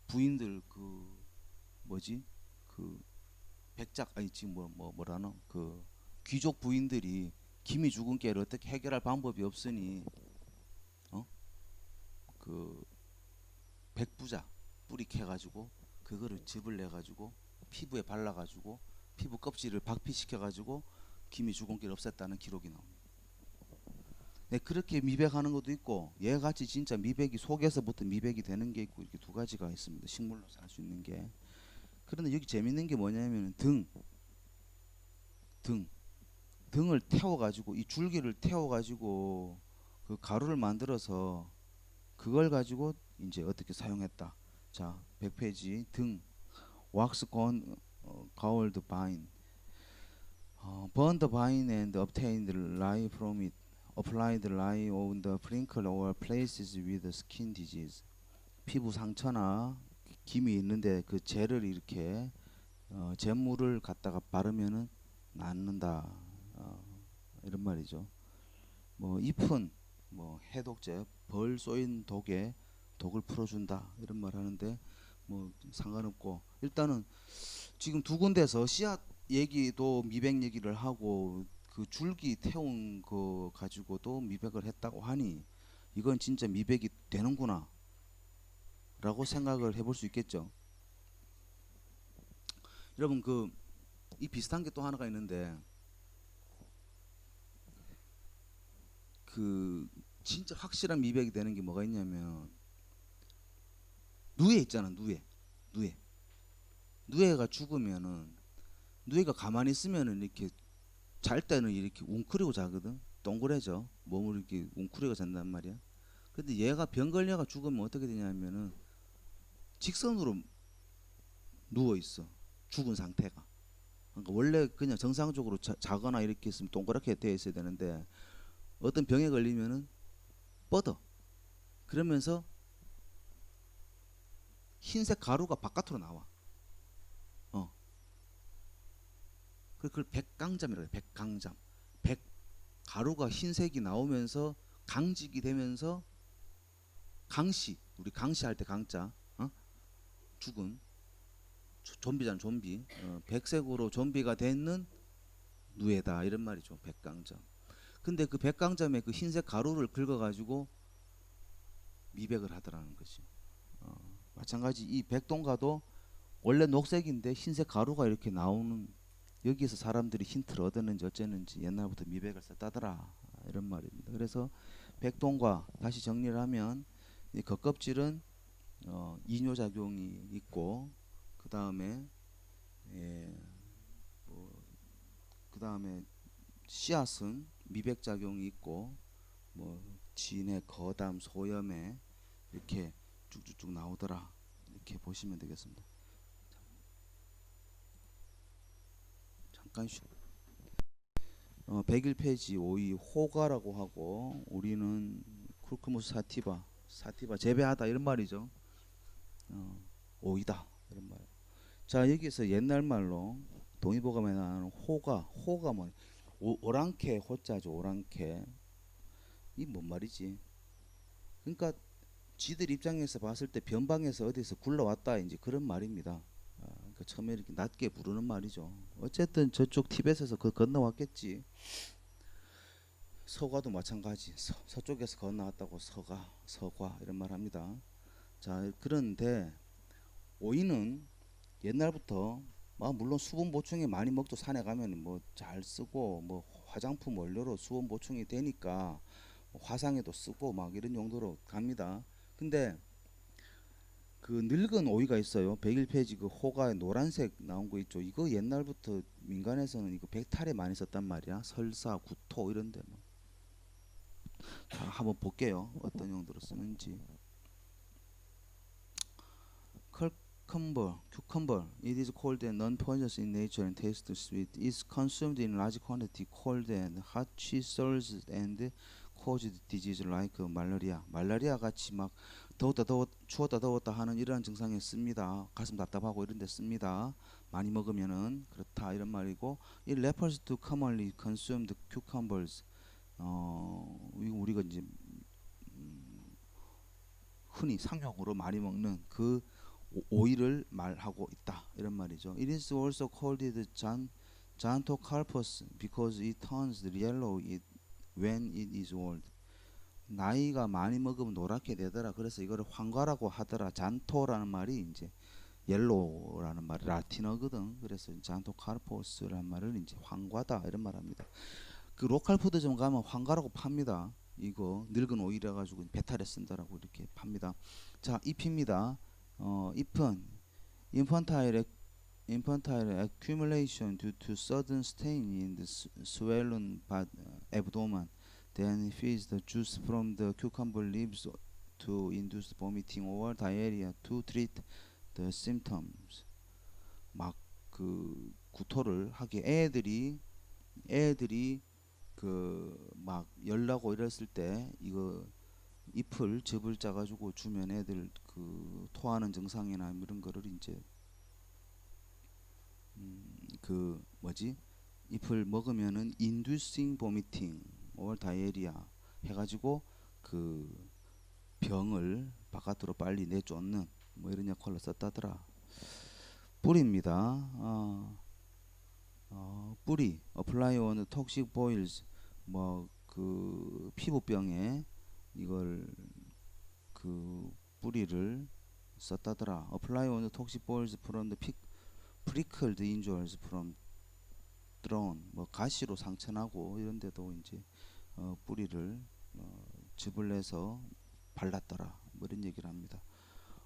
부인들 그 뭐지 그 백작 아니 지금 뭐라노 그 귀족 부인들이 기미 죽은 깨를 어떻게 해결할 방법이 없으니 그 백부자 뿌리 캐가지고 그거를 즙을 내가지고 피부에 발라가지고 피부 껍질을 박피시켜가지고 기미 죽은 깨를 없앴다는 기록이 나옵니다. 네, 그렇게 미백하는 것도 있고 얘같이 진짜 미백이 속에서부터 미백이 되는 게 있고 이렇게 두 가지가 있습니다. 식물로 살 수 있는 게. 그런데 여기 재밌는 게 뭐냐면 등을 태워가지고 이 줄기를 태워가지고 그 가루를 만들어서 그걸 가지고 이제 어떻게 사용했다. 자, 100페이지 등 왁스 건 가울드 바인 burn the vine and obtain the lye from it. Apply the lye on the prickle or places with skin disease. 피부 상처나 김이 있는데 그 젤을 이렇게 잿물을 갖다가 바르면은 낫는다. 이런 말이죠. 뭐 잎은 뭐 해독제, 벌 쏘인 독에 독을 풀어준다 이런 말 하는데 뭐 상관없고 일단은 지금 두 군데서 씨앗 얘기도 미백 얘기를 하고 그 줄기 태운 거 가지고도 미백을 했다고 하니 이건 진짜 미백이 되는구나 라고 생각을 해볼 수 있겠죠. 여러분 그 이 비슷한 게 또 하나가 있는데 그 진짜 확실한 미백이 되는 게 뭐가 있냐면 누에 있잖아. 누에가 죽으면은 누에가 가만히 있으면은 이렇게 잘 때는 이렇게 웅크리고 자거든. 동그래져. 몸을 이렇게 웅크리고 잔단 말이야. 근데 얘가 병 걸려가 죽으면 어떻게 되냐면은 직선으로 누워 있어. 죽은 상태가. 그러니까 원래 그냥 정상적으로 자거나 이렇게 있으면 동그랗게 되어 있어야 되는데 어떤 병에 걸리면은 뻗어. 그러면서 흰색 가루가 바깥으로 나와. 그걸 백강잠이라고 해. 백강잠. 백 가루가 흰색이 나오면서 강직이 되면서 강시. 우리 강시할 때 강자. 죽은 좀비잖아 좀비. 백색으로 좀비가 되는 누에다 이런 말이죠. 백강점. 근데 그 백강점에 그 흰색 가루를 긁어가지고 미백을 하더라는 거지. 마찬가지 이 백동가도 원래 녹색인데 흰색 가루가 이렇게 나오는 여기에서 사람들이 힌트를 얻었는지 어쨌는지 옛날부터 미백을 썼다더라 이런 말입니다. 그래서 백동과 다시 정리를 하면 이 겉껍질은 이뇨작용이 있고 그 다음에 예, 그 다음에 씨앗은 미백작용이 있고 뭐 진해, 거담, 소염에 이렇게 쭉쭉쭉 나오더라 이렇게 보시면 되겠습니다. 잠깐 101페이지 5위 호가라고 하고 우리는 쿠르크무스 사티바 재배하다 이런 말이죠. 오이다 이런 말. 자 여기서 옛날 말로 동의보감에 나오는 호가 뭐 오랑캐 호자죠. 오랑캐 이 뭔 말이지? 그러니까 지들 입장에서 봤을 때 변방에서 어디서 굴러왔다 이제 그런 말입니다. 그러니까 처음에 이렇게 낮게 부르는 말이죠. 어쨌든 저쪽 티벳에서 그 건너왔겠지. 서과도 마찬가지. 서쪽에서 건너왔다고 서과 이런 말 합니다. 자 그런데 오이는 옛날부터 물론 수분 보충에 많이 먹도 산에 가면 뭐 잘 쓰고 뭐 화장품 원료로 수분 보충이 되니까 화상에도 쓰고 막 이런 용도로 갑니다. 근데 그 늙은 오이가 있어요. 101페이지 그 호가 노란색 나온 거 있죠. 이거 옛날부터 민간에서는 이거 백탈에 많이 썼단 말이야. 설사, 구토 이런데 뭐. 자, 한번 볼게요. 어떤 용도로 쓰는지. cucumber. It is cold and non-poisonous in nature and tastes sweet. It's consumed in large quantity, cold and hot chills and cause disease like malaria. 말라리아 같이 막 추웠다 더웠다 하는 이런 증상에 씁니다. 가슴 답답하고 이런 데 씁니다. 많이 먹으면은 그렇다 이런 말이고 it refers to commonly consumed cucumbers. 이거 우리가 이제 흔히 상용으로 많이 먹는 그 오이를 말하고 있다 이런 말이죠. It is also called the Xanthocarpus because it turns yellow when it is old. 나이가 많이 먹으면 노랗게 되더라. 그래서 이거를 황과라고 하더라. 잔토라는 말이 이제 옐로우라는 말 라틴어거든. 그래서 잔토카르포스라는 말을 이제 황과다 이런 말합니다. 그 로컬 푸드점 가면 황과라고 팝니다. 이거 늙은 오이라 가지고 배탈에 쓴다라고 이렇게 팝니다. 자 잎입니다. 잎은 infantile accumulation due to sudden stain in the swollen abdomen. Then feeds the juice from the cucumber leaves to induce vomiting or diarrhea to treat the symptoms. 막 그 구토를 하게 애들이 애들이 그 막 열나고 이랬을 때 이거 잎을 즙을 짜가지고 주면 애들 그 토하는 증상이나 이런 거를 이제 그 뭐지 잎을 먹으면은 inducing vomiting or diarrhea 해가지고 그 병을 바깥으로 빨리 내쫓는 뭐 이런 역할을 썼다더라. 뿌리입니다. 뿌리 apply on toxic boils 뭐 그 피부병에 이걸 그 뿌리를 썼다더라. apply on toxic boils from the prickled injuries from thorn 뭐 가시로 상처나고 이런 데도 이제 뿌리를 즙을 내서 발랐더라. 뭐 이런 얘기를 합니다.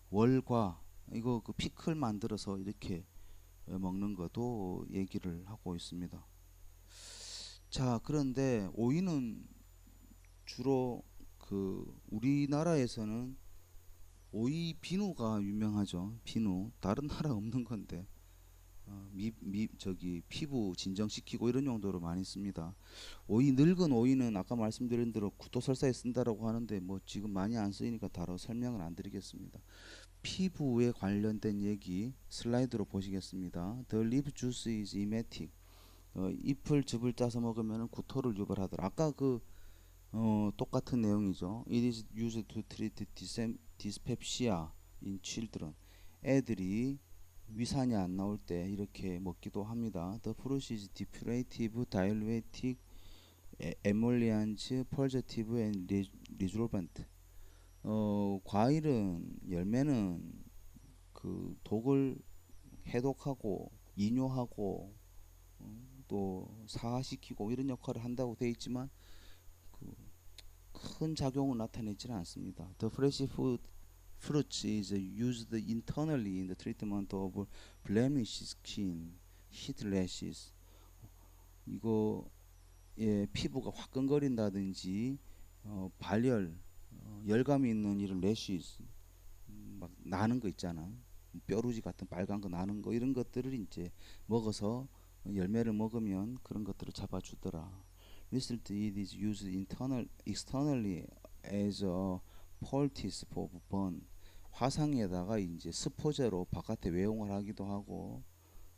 월과 이거 그 피클 만들어서 이렇게 먹는 것도 얘기를 하고 있습니다. 자, 그런데 오이는 주로 그 우리나라에서는 오이 비누가 유명하죠. 비누 다른 나라 없는 건데 저기 피부 진정시키고 이런 용도로 많이 씁니다. 오이 늙은 오이는 아까 말씀드린 대로 구토설사에 쓴다라고 하는데 뭐 지금 많이 안 쓰이니까 다뤄 설명을 안 드리겠습니다. 피부에 관련된 얘기 슬라이드로 보시겠습니다. The leaf juice is emetic. 잎을 즙을 짜서 먹으면 구토를 유발하더라. 아까 그 똑같은 내용이죠. It is used to treat dyspepsia in children. 애들이 위산이 안 나올 때 이렇게 먹기도 합니다. The fruit is depurative, diuretic, emollient, purgative, and resolvent. 과일은 열매는 그 독을 해독하고 이뇨하고 또 사화시키고 이런 역할을 한다고 되어 있지만 그 큰 작용을 나타내지는 않습니다. The fresh fruit is used internally in the treatment of blemished skin, heat rashes. 이거 피부가 화끈거린다든지 발열, 열감이 있는 이런 래시스 막 나는 거 있잖아. 뾰루지 같은 빨간 거 나는 거 이런 것들을 이제 먹어서 열매를 먹으면 그런 것들을 잡아주더라. Recently it is used externally as a poultice for burn. 화상에다가 이제 스포제로 바깥에 외용을 하기도 하고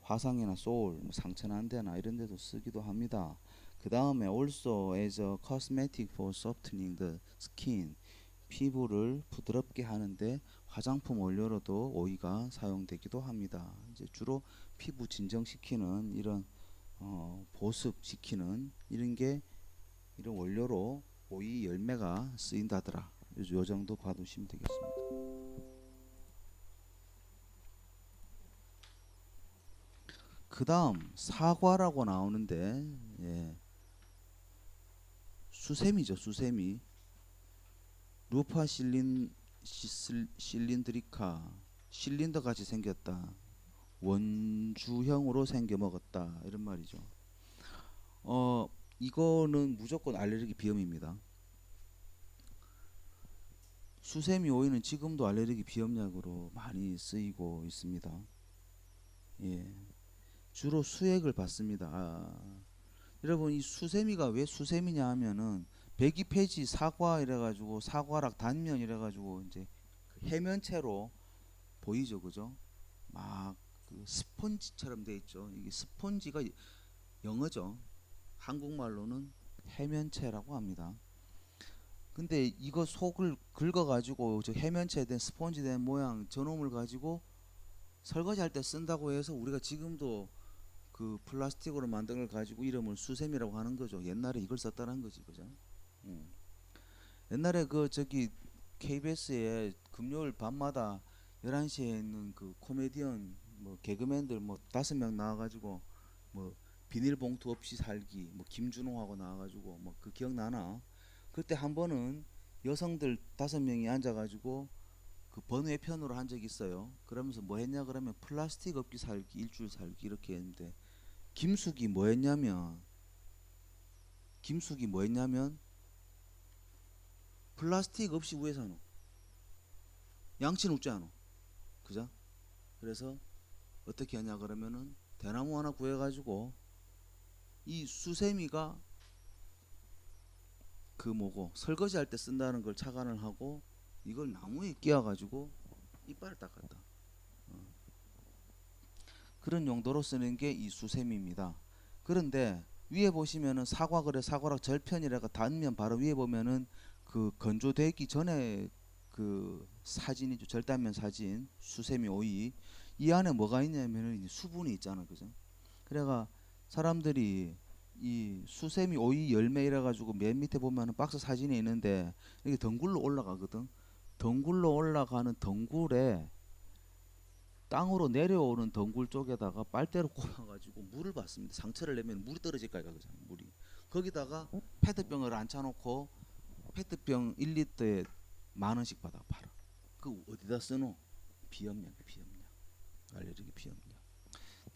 화상이나 소울, 상처 난 데나 이런 데도 쓰기도 합니다. 그 다음에 also as a cosmetic for softening the skin. 피부를 부드럽게 하는데 화장품 원료로도 오이가 사용되기도 합니다. 이제 주로 피부 진정시키는 이런 보습시키는 이런 원료로 오이 열매가 쓰인다더라. 요 정도 봐두시면 되겠습니다. 그 다음 사과라고 나오는데 수세미죠. 수세미. 루파 실린드리카 실린더 같이 생겼다. 원주형으로 생겨 먹었다. 이런 말이죠. 이거는 무조건 알레르기 비염입니다. 수세미 오이는 지금도 알레르기 비염약으로 많이 쓰이고 있습니다. 예. 주로 수액을 받습니다. 여러분 이 수세미가 왜 수세미냐 하면은 배기 폐지 사과 이래가지고 사과락 단면 이래가지고 이제 그 해면체로 보이죠, 그죠? 막 그 스펀지처럼 돼 있죠. 이게 스펀지가 영어죠. 한국말로는 해면체라고 합니다. 근데 이거 속을 긁어가지고 저 해면체 된 스펀지 된 모양 저놈을 가지고 설거지 할 때 쓴다고 해서 우리가 지금도 그 플라스틱으로 만든 걸 가지고 이름을 수세미라고 하는 거죠. 옛날에 이걸 썼다는 거지, 그죠? 옛날에 그 저기 KBS에 금요일 밤마다 11시에 있는 그 코미디언 뭐 개그맨들 뭐 5명 나와가지고 뭐 비닐봉투 없이 살기 뭐 김준호하고 나와가지고 뭐 그 기억나나? 그때 한 번은 여성들 5명이 앉아가지고 그 번외편으로 한 적이 있어요. 그러면서 뭐 했냐 그러면 플라스틱 없기 살기 일주일 살기 이렇게 했는데 김숙이 뭐 했냐면 플라스틱 없이 왜 사노? 양치는 웃지 않아. 그죠? 그래서 어떻게 하냐 그러면은 대나무 하나 구해가지고 이 수세미가 그 뭐고 설거지 할 때 쓴다는 걸 착안을 하고 이걸 나무에 끼워가지고 이빨을 닦았다. 그런 용도로 쓰는 게 이 수세미입니다. 그런데 위에 보시면은 사과 그래 사과락 절편이라가 단면 바로 위에 보면은 그 건조되기 전에 그 사진이죠. 절단면 사진 수세미 오이 이 안에 뭐가 있냐면은 수분이 있잖아, 그죠? 그래가 사람들이 이 수세미 오이 열매 이래 가지고 맨 밑에 보면은 박스 사진이 있는데 이게 덩굴로 올라가거든. 덩굴로 올라가는 덩굴에 땅으로 내려오는 덩굴 쪽에다가 빨대로 꼽아가지고 물을 받습니다. 상처를 내면 물이 떨어질까 이거 그잖아. 물이 거기다가 페트병을 앉혀놓고 페트병 1리터에 10,000원씩 받아 팔아. 그 어디다 쓰노? 비염약, 비염약, 알레르기 비염약.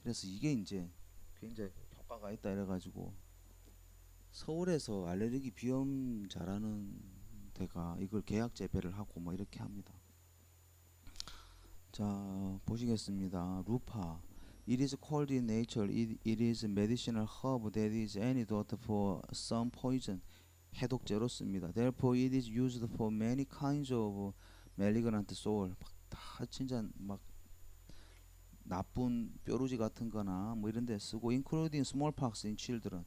그래서 이게 이제 굉장히 효과가 있다 이래가지고 서울에서 알레르기 비염 잘하는 데가 이걸 계약 재배를 하고 뭐 이렇게 합니다. 자 보시겠습니다. 루파 It is called in nature. It is a medicinal herb that is antidote for some poison. 해독제로 씁니다. Therefore, it is used for many kinds of malignant sore. 다 진짜 막 나쁜 뾰루지 같은 거나 뭐 이런 데 쓰고 including smallpox in children.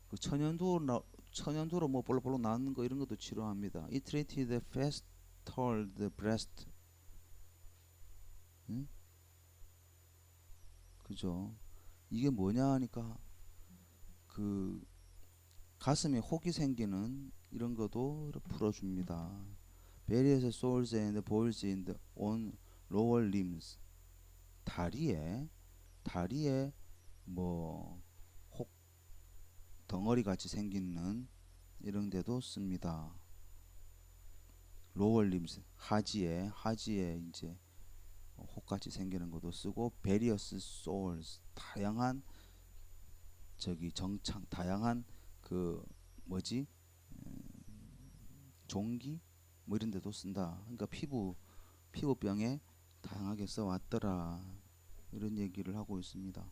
그 천연두로 뭐 볼록볼록 나는 거 이런 것도 치료합니다. It treated festered breast. 응? 그죠? 이게 뭐냐 하니까 그 가슴에 혹이 생기는 이런 것도 풀어줍니다. Various sores and boils in the on lower limbs. 다리에 뭐 혹 덩어리 같이 생기는 이런 데도 씁니다. lower limbs 하지에 이제 혹같이 생기는 것도 쓰고 various sores 다양한 저기 정창 다양한 그 뭐지 종기 뭐 이런 데도 쓴다. 그러니까 피부병에 다양하게 써왔더라 이런 얘기를 하고 있습니다.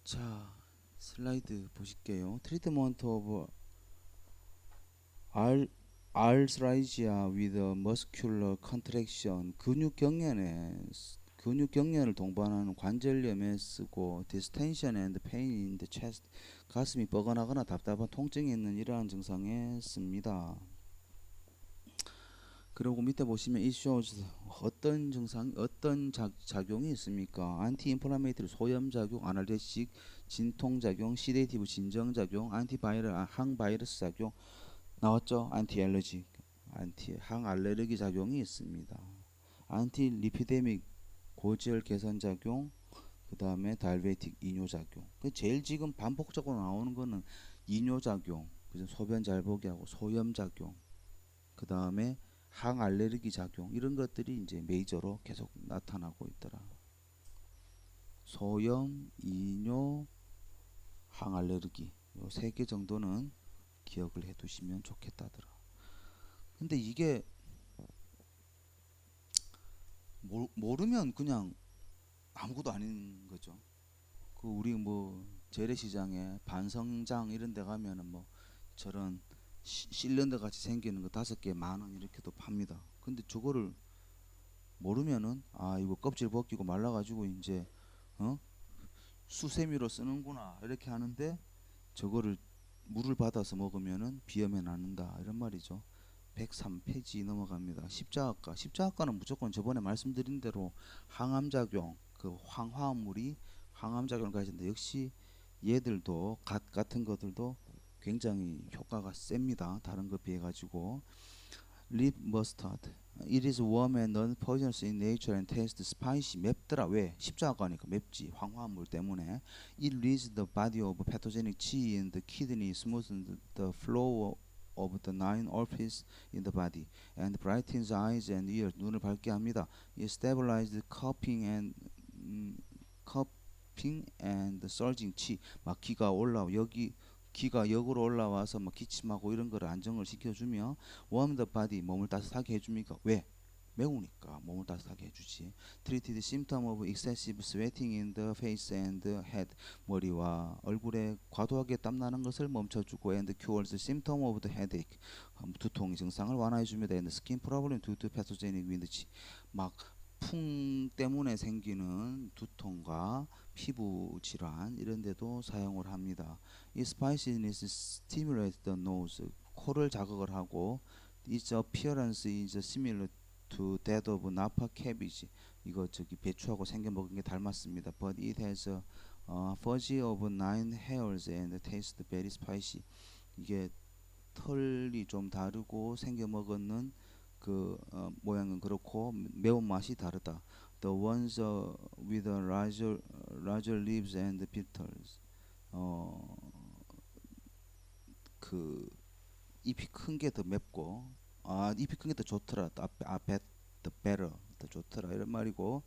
자 슬라이드 보실게요. 트리트먼트 오브 arthralgia with muscular contraction 근육경련을 동반하는 관절염에 쓰고 distension and pain in the chest 가슴이 뻐근하거나 답답한 통증이 있는 이러한 증상에 씁니다. 그리고 밑에 보시면 it shows 어떤 증상 어떤 작용이 있습니까? 안티인플라메이터리 소염작용, 아날제식 진통작용, 시데이티브 진정작용, 안티바이럴 항바이러스 작용 나왔죠? 안티알러지 항알레르기 작용이 있습니다. 안티리피데믹 고지혈 개선 작용, 그 다음에 달베틱 이뇨 작용. 제일 지금 반복적으로 나오는 거는 이뇨 작용, 그죠? 소변 잘 보게 하고 소염 작용, 그 다음에 항알레르기 작용 이런 것들이 이제 메이저로 계속 나타나고 있더라. 소염, 이뇨, 항알레르기 요 3개 정도는 기억을 해두시면 좋겠다더라. 근데 이게 모르면 그냥 아무것도 아닌 거죠. 그 우리 뭐 재래시장에 반성장 이런 데 가면은 뭐 저런 실린더 같이 생기는 거 5개 10,000원 이렇게도 팝니다. 근데 저거를 모르면은 아 이거 껍질 벗기고 말라가지고 이제 수세미로 쓰는구나 이렇게 하는데 저거를 물을 받아서 먹으면은 비염에 낫는다 이런 말이죠. 103페이지 넘어갑니다. 십자학과는 무조건 저번에 말씀드린 대로 항암작용 그 황화물이 항암작용을 가진다. 역시 얘들도 갓 같은 것들도 굉장히 효과가 셉니다. 다른 거 비해 가지고 립 머스타드 It is warm and non-poisonous in nature and tastes spicy. 맵더라. 왜? 십자가니까 맵지. 황화물 때문에. It leads the body of pathogenic qi in the kidney, smoothens the flow of the nine orifices in the body, and brightens eyes and ears. 눈을 밝게 합니다. It stabilizes coughing and surging qi. 막 기가 올라와 여기 기가 역으로 올라와서 막 기침하고 이런 거를 안정을 시켜주며 warm the body 몸을 따뜻하게 해줍니까? 왜? 매우니까 몸을 따뜻하게 해주지. Treated symptom of excessive sweating in the face and head. 머리와 얼굴에 과도하게 땀나는 것을 멈춰주고 and cures symptom of the headache. 두통 증상을 완화해줍니다. and skin problem due to pathogenic wind chill. 막 풍 때문에 생기는 두통과 피부 질환 이런 데도 사용을 합니다. 이 spiciness stimulates the nose. 코를 자극을 하고 its appearance is similar to that of napa cabbage. 이거 저기 배추하고 생겨 먹은 게 닮았습니다. But it has a fuzzy of 9 hairs and tastes very spicy. 이게 털이 좀 다르고 생겨 먹었는 그 모양은 그렇고 매운맛이 다르다. The ones with larger leaves and petals. 그 잎이 큰 게 더 맵고 잎이 큰 게 더 좋더라. the better 더 좋더라 이런 말이고.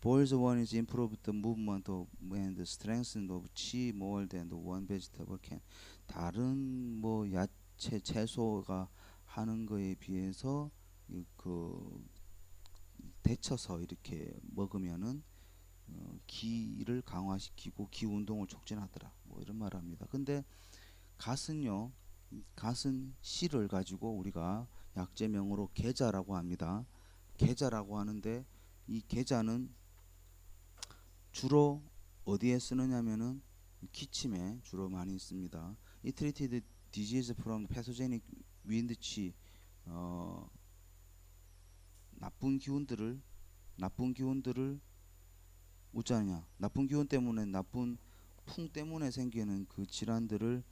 Boils one is improved the movement of and strengthened of chi more than the one vegetable can. 다른 뭐 야채 채소가 하는 거에 비해서 그 데쳐서 이렇게 먹으면은 기를 강화시키고 기 운동을 촉진하더라. 뭐 이런 말을 합니다. 근데 갓은요, 갓은 씨를 가지고 우리가 약재명으로 계자라고 합니다. 계자라고 하는데 이 계자는 주로 어디에 쓰느냐면은 기침에 주로 많이 씁니다. 이 treated disease from pathogenic wind chill. 나쁜 기운들을 어쩌냐, 나쁜 기운 때문에 나쁜 풍 때문에 생기는 그 질환들을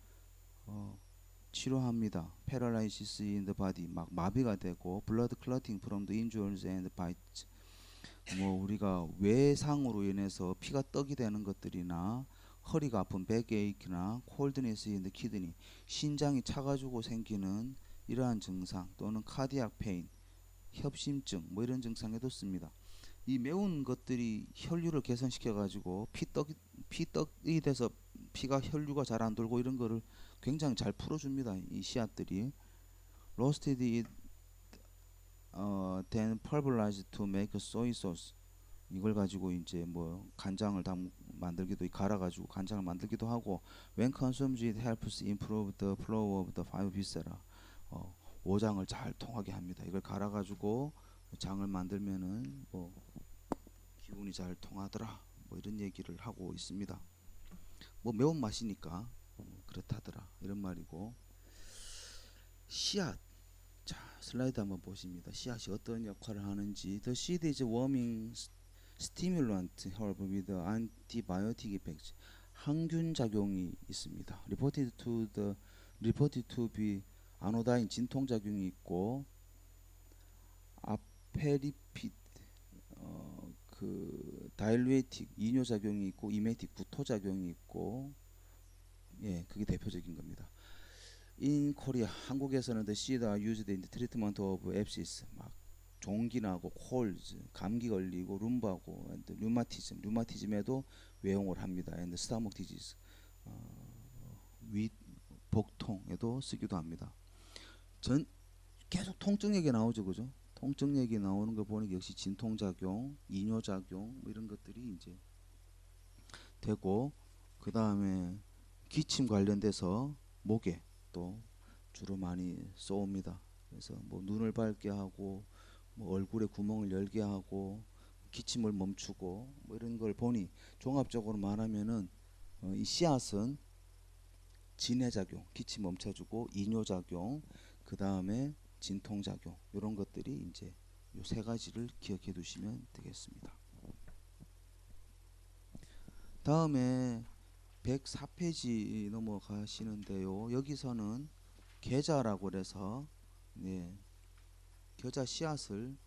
치료합니다. Paralysis in the body, 막 마비가 되고 blood clotting from the injuries and bites. 뭐 우리가 외상으로 인해서 피가 떡이 되는 것들이나 허리가 아픈 백에이크나 coldness in the kidney, 신장이 차가지고 생기는 이러한 증상 또는 cardiac pain, 협심증 뭐 이런 증상에도 씁니다. 이 매운 것들이 혈류를 개선시켜 가지고 피떡이 돼서 피가 혈류가 잘 안 돌고 이런 거를 굉장히 잘 풀어줍니다. 이 씨앗들이. Roasted it, then pulverized to make soy sauce. 이걸 가지고 이제 뭐 간장을 만들기도 갈아가지고 간장을 만들기도 하고. When consumed, it helps improve the flow of the five viscera. 오장을 잘 통하게 합니다. 이걸 갈아가지고 장을 만들면은 뭐 기운이 잘 통하더라. 뭐 이런 얘기를 하고 있습니다. 뭐 매운 맛이니까 그렇다더라 이런 말이고. 씨앗. 자, 슬라이드 한번 보십니다. 씨앗이 어떤 역할을 하는지. The seed is warming stimulant herb with antibiotic effects. 항균 작용이 있습니다. Reported to be 아노다인 진통 작용이 있고, 아페리핏 그 다일루에틱 이뇨 작용이 있고, 이메틱 구토 작용이 있고, 예, 그게 대표적인 겁니다. In Korea, 한국에서는 the seed are used in the treatment of abscess, 막 종기 나고 콜즈, 감기 걸리고 룸바고, and 류마티즘에도 외용을 합니다. and stomach disease, 위 복통에도 쓰기도 합니다. 계속 통증 얘기 나오죠, 그죠? 통증 얘기 나오는 거 보니 역시 진통작용, 이뇨작용 뭐 이런 것들이 이제 되고, 그 다음에 기침 관련돼서 목에 또 주로 많이 쏘옵니다. 그래서 뭐 눈을 밝게 하고, 뭐 얼굴에 구멍을 열게 하고, 기침을 멈추고 뭐 이런 걸 보니 종합적으로 말하면은 이 씨앗은 진해작용, 기침 멈춰주고, 이뇨작용, 그 다음에 진통작용, 이런 것들이 이제 요 세 가지를 기억해 두시면 되겠습니다. 다음에 104페이지 넘어가시는데요. 여기서는 계자라고 그래서, 네, 겨자 씨앗을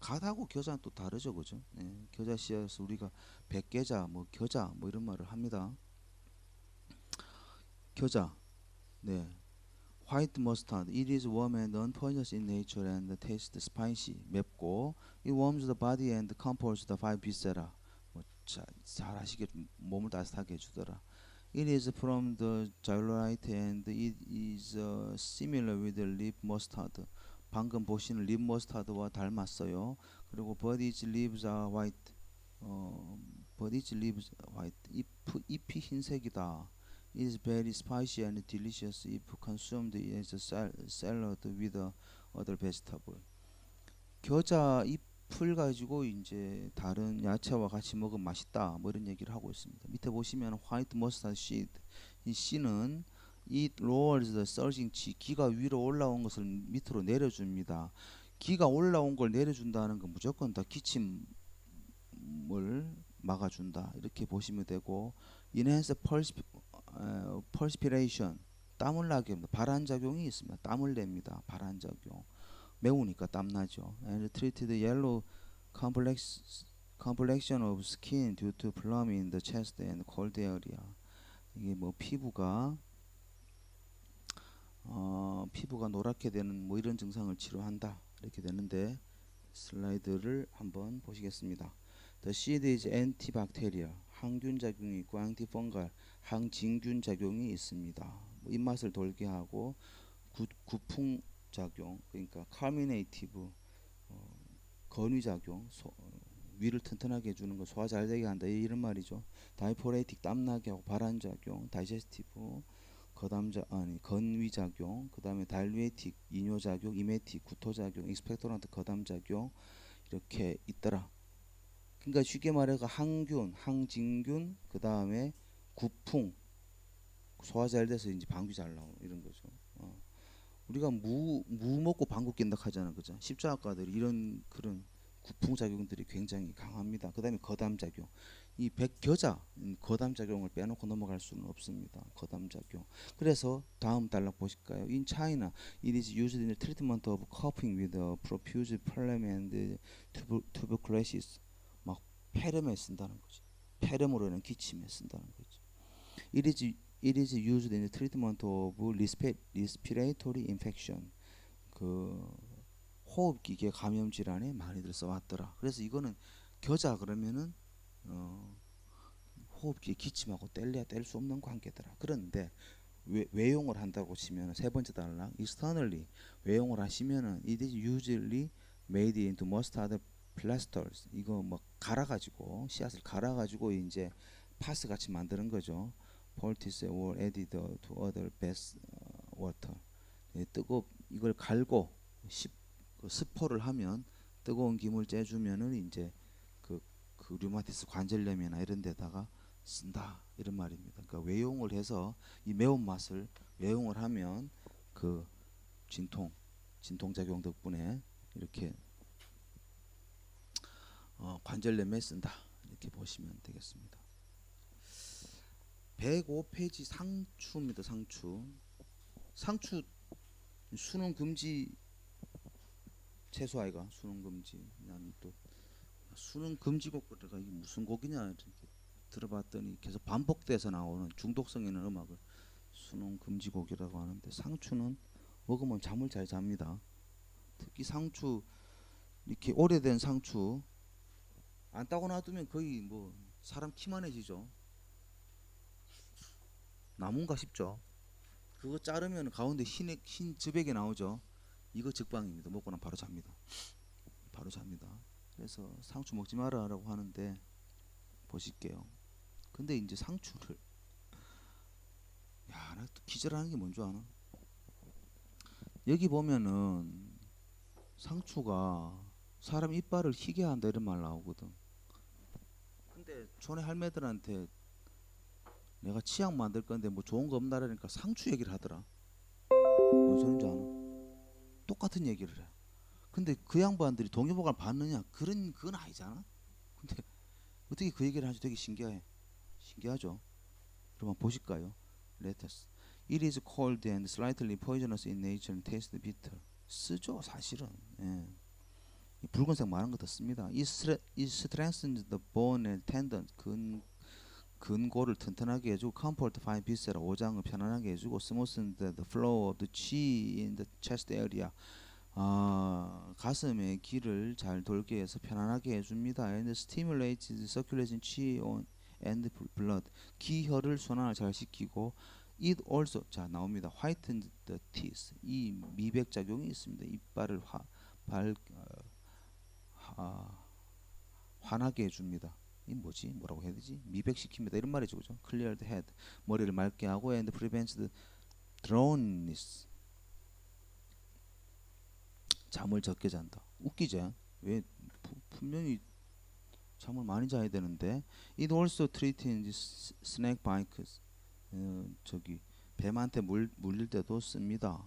갓하고 겨자는 또 다르죠, 그죠? 네, 겨자 씨앗을 우리가 백계자, 뭐 겨자, 뭐 이런 말을 합니다. 겨자, 네, white mustard. It is warm and unpoisonous in nature and tastes spicy. 맵고, it warms the body and comforts the five viscera. 잘 아시게 몸을 따뜻하게 해주더라. It is from the gyrolite and it is similar with the leaf mustard. 방금 보시는 립 머스타드와 닮았어요. 그리고 Buddy's leaves are white. Buddy's leaves are white. 잎이 흰색이다. It is very spicy and delicious if consumed as a salad with other vegetable. 겨자 잎을 가지고 이제 다른 야채와 같이 먹으면 맛있다. 뭐 이런 얘기를 하고 있습니다. 밑에 보시면 white mustard seed. 이 씨는 It lowers the surging chi. 기가 위로 올라온 것을 밑으로 내려줍니다. 기가 올라온 걸 내려준다는 건 무조건 다 기침을 막아준다. 이렇게 보시면 되고, enhance perspiration. 땀을 나게 합니다. 발한작용이 있습니다. 땀을 냅니다. 발한작용. 매우니까 땀나죠. And treated yellow complexion of skin due to plum in the chest and cold area. 이게 뭐 피부가 노랗게 되는 뭐 이런 증상을 치료한다 이렇게 되는데, 슬라이드를 한번 보시겠습니다. The seed is antibacterial. 항균 작용이 있고 antifungal, 항진균 작용이 있습니다. 뭐 입맛을 돌게 하고 구풍 작용, 그러니까 carminative, 건위 작용, 위를 튼튼하게 해주는 거, 소화 잘 되게 한다 이런 말이죠. 다이포레이틱, 땀나게 하고 발한 작용, 다이제스티브, 건위 작용, 그 다음에 다일루에틱, 이뇨 작용, 이메틱, 구토 작용, 익스펙토란트, 거담 작용 이렇게 있더라. 그러니까 쉽게 말해서 항균, 항진균, 그 다음에 구풍, 소화 잘 돼서 이제 방귀 잘 나오고 이런 거죠. 우리가 무 먹고 방귀 낀다 하잖아, 그죠? 십자가들이 이런 그런 구풍 작용들이 굉장히 강합니다. 그 다음에 거담 작용. 이 백겨자 거담 작용을 빼놓고 넘어갈 수는 없습니다. 거담 작용. 그래서 다음 단락 보실까요? In China, it is used in the treatment of coughing with profuse phlegm and tuberculosis. 막 폐렴에 쓴다는 거죠. 폐렴으로 인한 기침에 쓴다는 거죠. It is used in the treatment of respiratory infection. 그 호흡기계 감염 질환에 많이들 써왔더라. 그래서 이거는 겨자 그러면은 호흡기에 기침하고 뗄래야 뗄 수 없는 관계더라. 그런데 외용을 한다고 치면 세 번째 단락 externally 외용을 하시면은 it is usually made into mustard plasters. 이거 뭐 갈아가지고 씨앗을 갈아가지고 이제 파스 같이 만드는 거죠. poultice or added to other best water. 이걸 갈고 스포를 하면 뜨거운 김을 째주면은 이제 그 류마티스 관절염이나 이런 데다가 쓴다 이런 말입니다. 그러니까 외용을 해서 이 매운맛을 외용을 하면 그 진통 작용 덕분에 이렇게 관절염에 쓴다 이렇게 보시면 되겠습니다. 105페이지 상추입니다. 상추 수능 금지 채소 아이가 수능 금지. 난 또 수능 금지곡 내가 이게 무슨 곡이냐 이렇게 들어봤더니 계속 반복돼서 나오는 중독성 있는 음악을 수능 금지곡이라고 하는데, 상추는 먹으면 잠을 잘 잡니다. 특히 상추 이렇게 오래된 상추 안 따고 놔두면 거의 뭐 사람 키만해지죠. 나무인가 싶죠. 그거 자르면 가운데 흰 즈백이 나오죠. 이거 적방입니다. 먹고 나면 바로 잡니다. 그래서 상추 먹지 마라라고 하는데 보실게요. 근데 이제 상추를 나 또 기절하는 게 뭔 줄 아나? 여기 보면은 상추가 사람 이빨을 희게 한다 이런 말 나오거든. 근데 촌에 할매들한테 내가 치약 만들 건데 뭐 좋은 거 없나라니까 상추 얘기를 하더라. 뭔 소린지 아나? 똑같은 얘기를 해. 근데 그 양반들이 동의보감을 받느냐? 그건 아니잖아. 근데 어떻게 그 얘기를 하지? 되게 신기하죠. 그럼 보실까요? Lettuce. It is cold and slightly poisonous in nature and tastes bitter. 쓰죠, 사실은. 예. 이 붉은색 많은 거 더 씁니다. It strengthens the bone and tendon. 근고를 튼튼하게 해주고, comfort fine viscera. 오장을 편안하게 해주고, smoothens the flow of the chi in the chest area. 가슴에 기를 잘 돌게 해서 편안하게 해줍니다. And stimulates the circulation chi and blood. 기혈을 순환을 잘 시키고 It also 자 나옵니다. Whiten the teeth. 이 미백 작용이 있습니다. 이빨을 환하게 해줍니다. 이 뭐지? 뭐라고 해야 되지? 미백시킵니다. 이런 말이죠, 그죠? Clear the head. 머리를 맑게 하고 and prevents the drowsiness. 잠을 적게 잔다. 웃기죠? 왜 분명히 잠을 많이 자야 되는데. It also treats snake bites. 저기 뱀한테 물릴 때도 씁니다.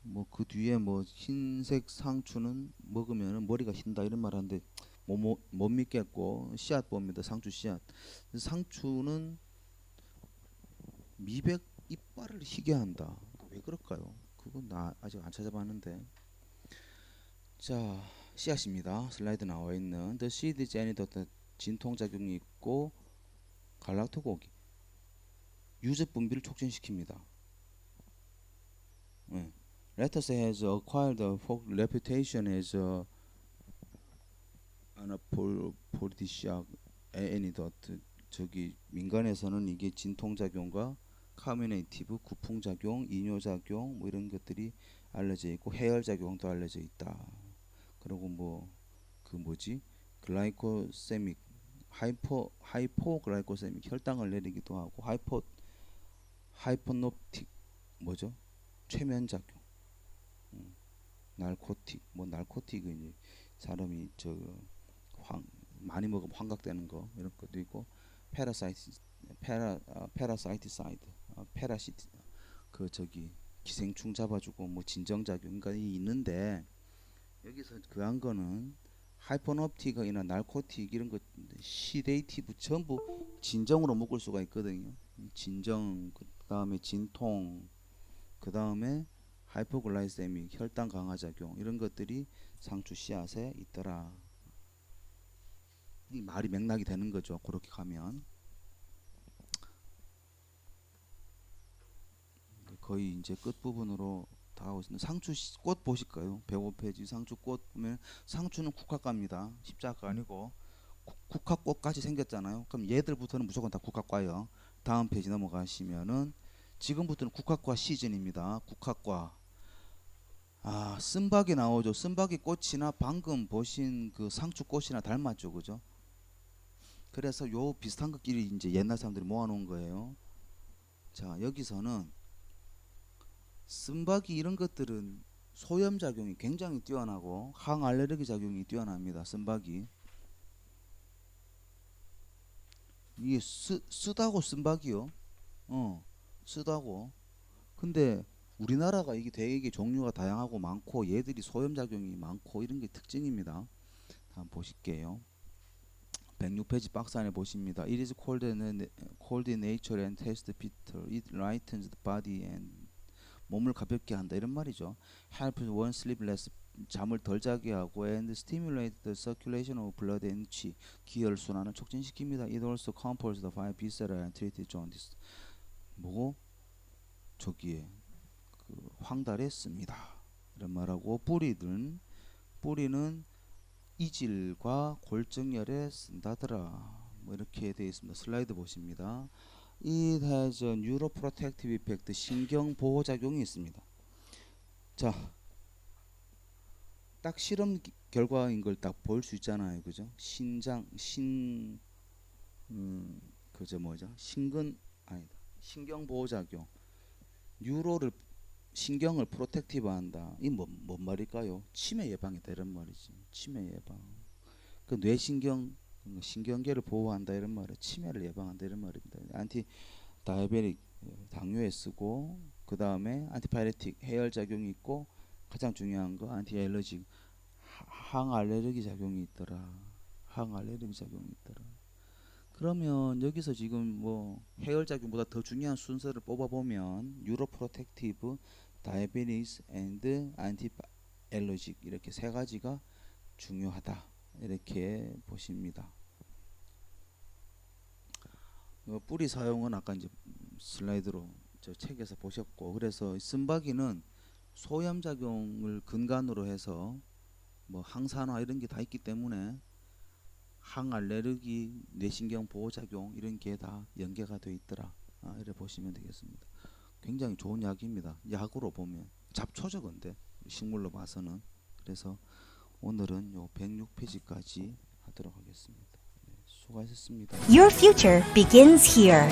뭐 그 뒤에 뭐 흰색 상추는 먹으면 머리가 흰다 이런 말 하는데 못 믿겠고 씨앗 봅니다. 상추 씨앗. 상추는 미백 이빨을 희게 한다. 왜 그럴까요? 그건 나 아직 안 찾아봤는데. 자, 씨앗입니다. 슬라이드 나와 있는 The seed is antidote. 진통작용이 있고 갈락토고기 유즙 분비를 촉진시킵니다. 네. Lettuce has acquired a folk reputation as an aphrodisiac antidote. 저기 민간에서는 이게 진통작용과 카미네이티브 구풍작용, 이뇨작용 뭐 이런 것들이 알려져 있고 해열작용도 알려져 있다. 그리고 뭐 그 뭐지 글라이코세믹 하이포글라이코세믹 혈당을 내리기도 하고 하이포노틱 뭐죠 최면작용, 날코틱 뭐 날코틱은 이제 사람이 저 많이 먹으면 환각되는 거 이런 것도 있고 페라사이티사이드 페라시티 그 저기 기생충 잡아주고 뭐 진정작용이 있는데 여기서 그 한 거는 하이퍼노프틱이나 날코틱 이런 것 시데이티브 전부 진정으로 묶을 수가 있거든요. 진정 그 다음에 진통 그 다음에 하이포글라이세믹 혈당 강화 작용 이런 것들이 상추 씨앗에 있더라. 이 말이 맥락이 되는 거죠. 그렇게 가면 거의 이제 끝 부분으로 다 하고 있습니다. 상추 꽃 보실까요? 105페이지 상추 꽃 보면 상추는 국화과입니다. 십자가 아니고 국화꽃까지 생겼잖아요. 그럼 얘들부터는 무조건 다 국화과예요. 다음 페이지 넘어가시면은 지금부터는 국화과 시즌입니다. 국화과. 아, 쓴박이 나오죠. 쓴박이 꽃이나 방금 보신 그 상추 꽃이나 닮았죠, 그죠? 그래서 요 비슷한 것끼리 이제 옛날 사람들이 모아놓은 거예요. 자, 여기서는 쓴박이 이런 것들은 소염 작용이 굉장히 뛰어나고 항알레르기 작용이 뛰어납니다. 쓴박이. 이게 쓰다고 쓴박이요. 쓰다고. 근데 우리나라가 이게 되게 종류가 다양하고 많고 얘들이 소염 작용이 많고 이런 게 특징입니다. 한번 보실게요. 106페이지 박스 안에 보십니다. It is cold in nature and tastes bitter. It lightens the body and 몸을 가볍게 한다 이런 말이죠. Helps one sleep less. 잠을 덜 자게 하고 and stimulate the circulation of blood and qi. 기혈 순환을 촉진시킵니다. It also comforts the five viscera and treats jaundice. 뭐고? 저기에 그 황달했습니다. 이런 말하고 뿌리는 이질과 골정열에 쓴다더라. 뭐 이렇게 되어 있습니다. 슬라이드 보십니다. It has a neuroprotective effect. 신경 보호 작용이 있습니다. 자, 딱 실험 결과인 걸 딱 볼 수 있잖아요, 그죠? 그저 뭐죠? 아니다. 신경 보호 작용. 뉴로를 신경을 프로텍티브한다. 이 뭔 말일까요? 치매 예방이다 이런 말이지. 치매 예방. 그 뇌신경 신경계를 보호한다 이런 말은 치매를 예방한다 이런 말입니다. 안티 다이아베틱 당뇨에 쓰고 그 다음에 안티파이레틱 해열 작용이 있고 가장 중요한 거 안티알러직 항알레르기 작용이 있더라. 항알레르기 작용이 있더라. 그러면 여기서 지금 뭐 해열 작용보다 더 중요한 순서를 뽑아보면 유로프로텍티브, 다이아베티스 앤드 안티알러직 이렇게 세 가지가 중요하다 이렇게 보십니다. 뿌리 사용은 아까 이제 슬라이드로 저 책에서 보셨고 그래서 쓴바기는 소염 작용을 근간으로 해서 뭐 항산화 이런 게 다 있기 때문에 항알레르기, 뇌신경 보호작용 이런 게 다 연계가 되어 있더라. 이래 보시면 되겠습니다. 굉장히 좋은 약입니다. 약으로 보면 잡초죠, 근데 식물로 봐서는. 그래서 오늘은 요 106페이지까지 하도록 하겠습니다. 네, 수고하셨습니다. Your future begins here.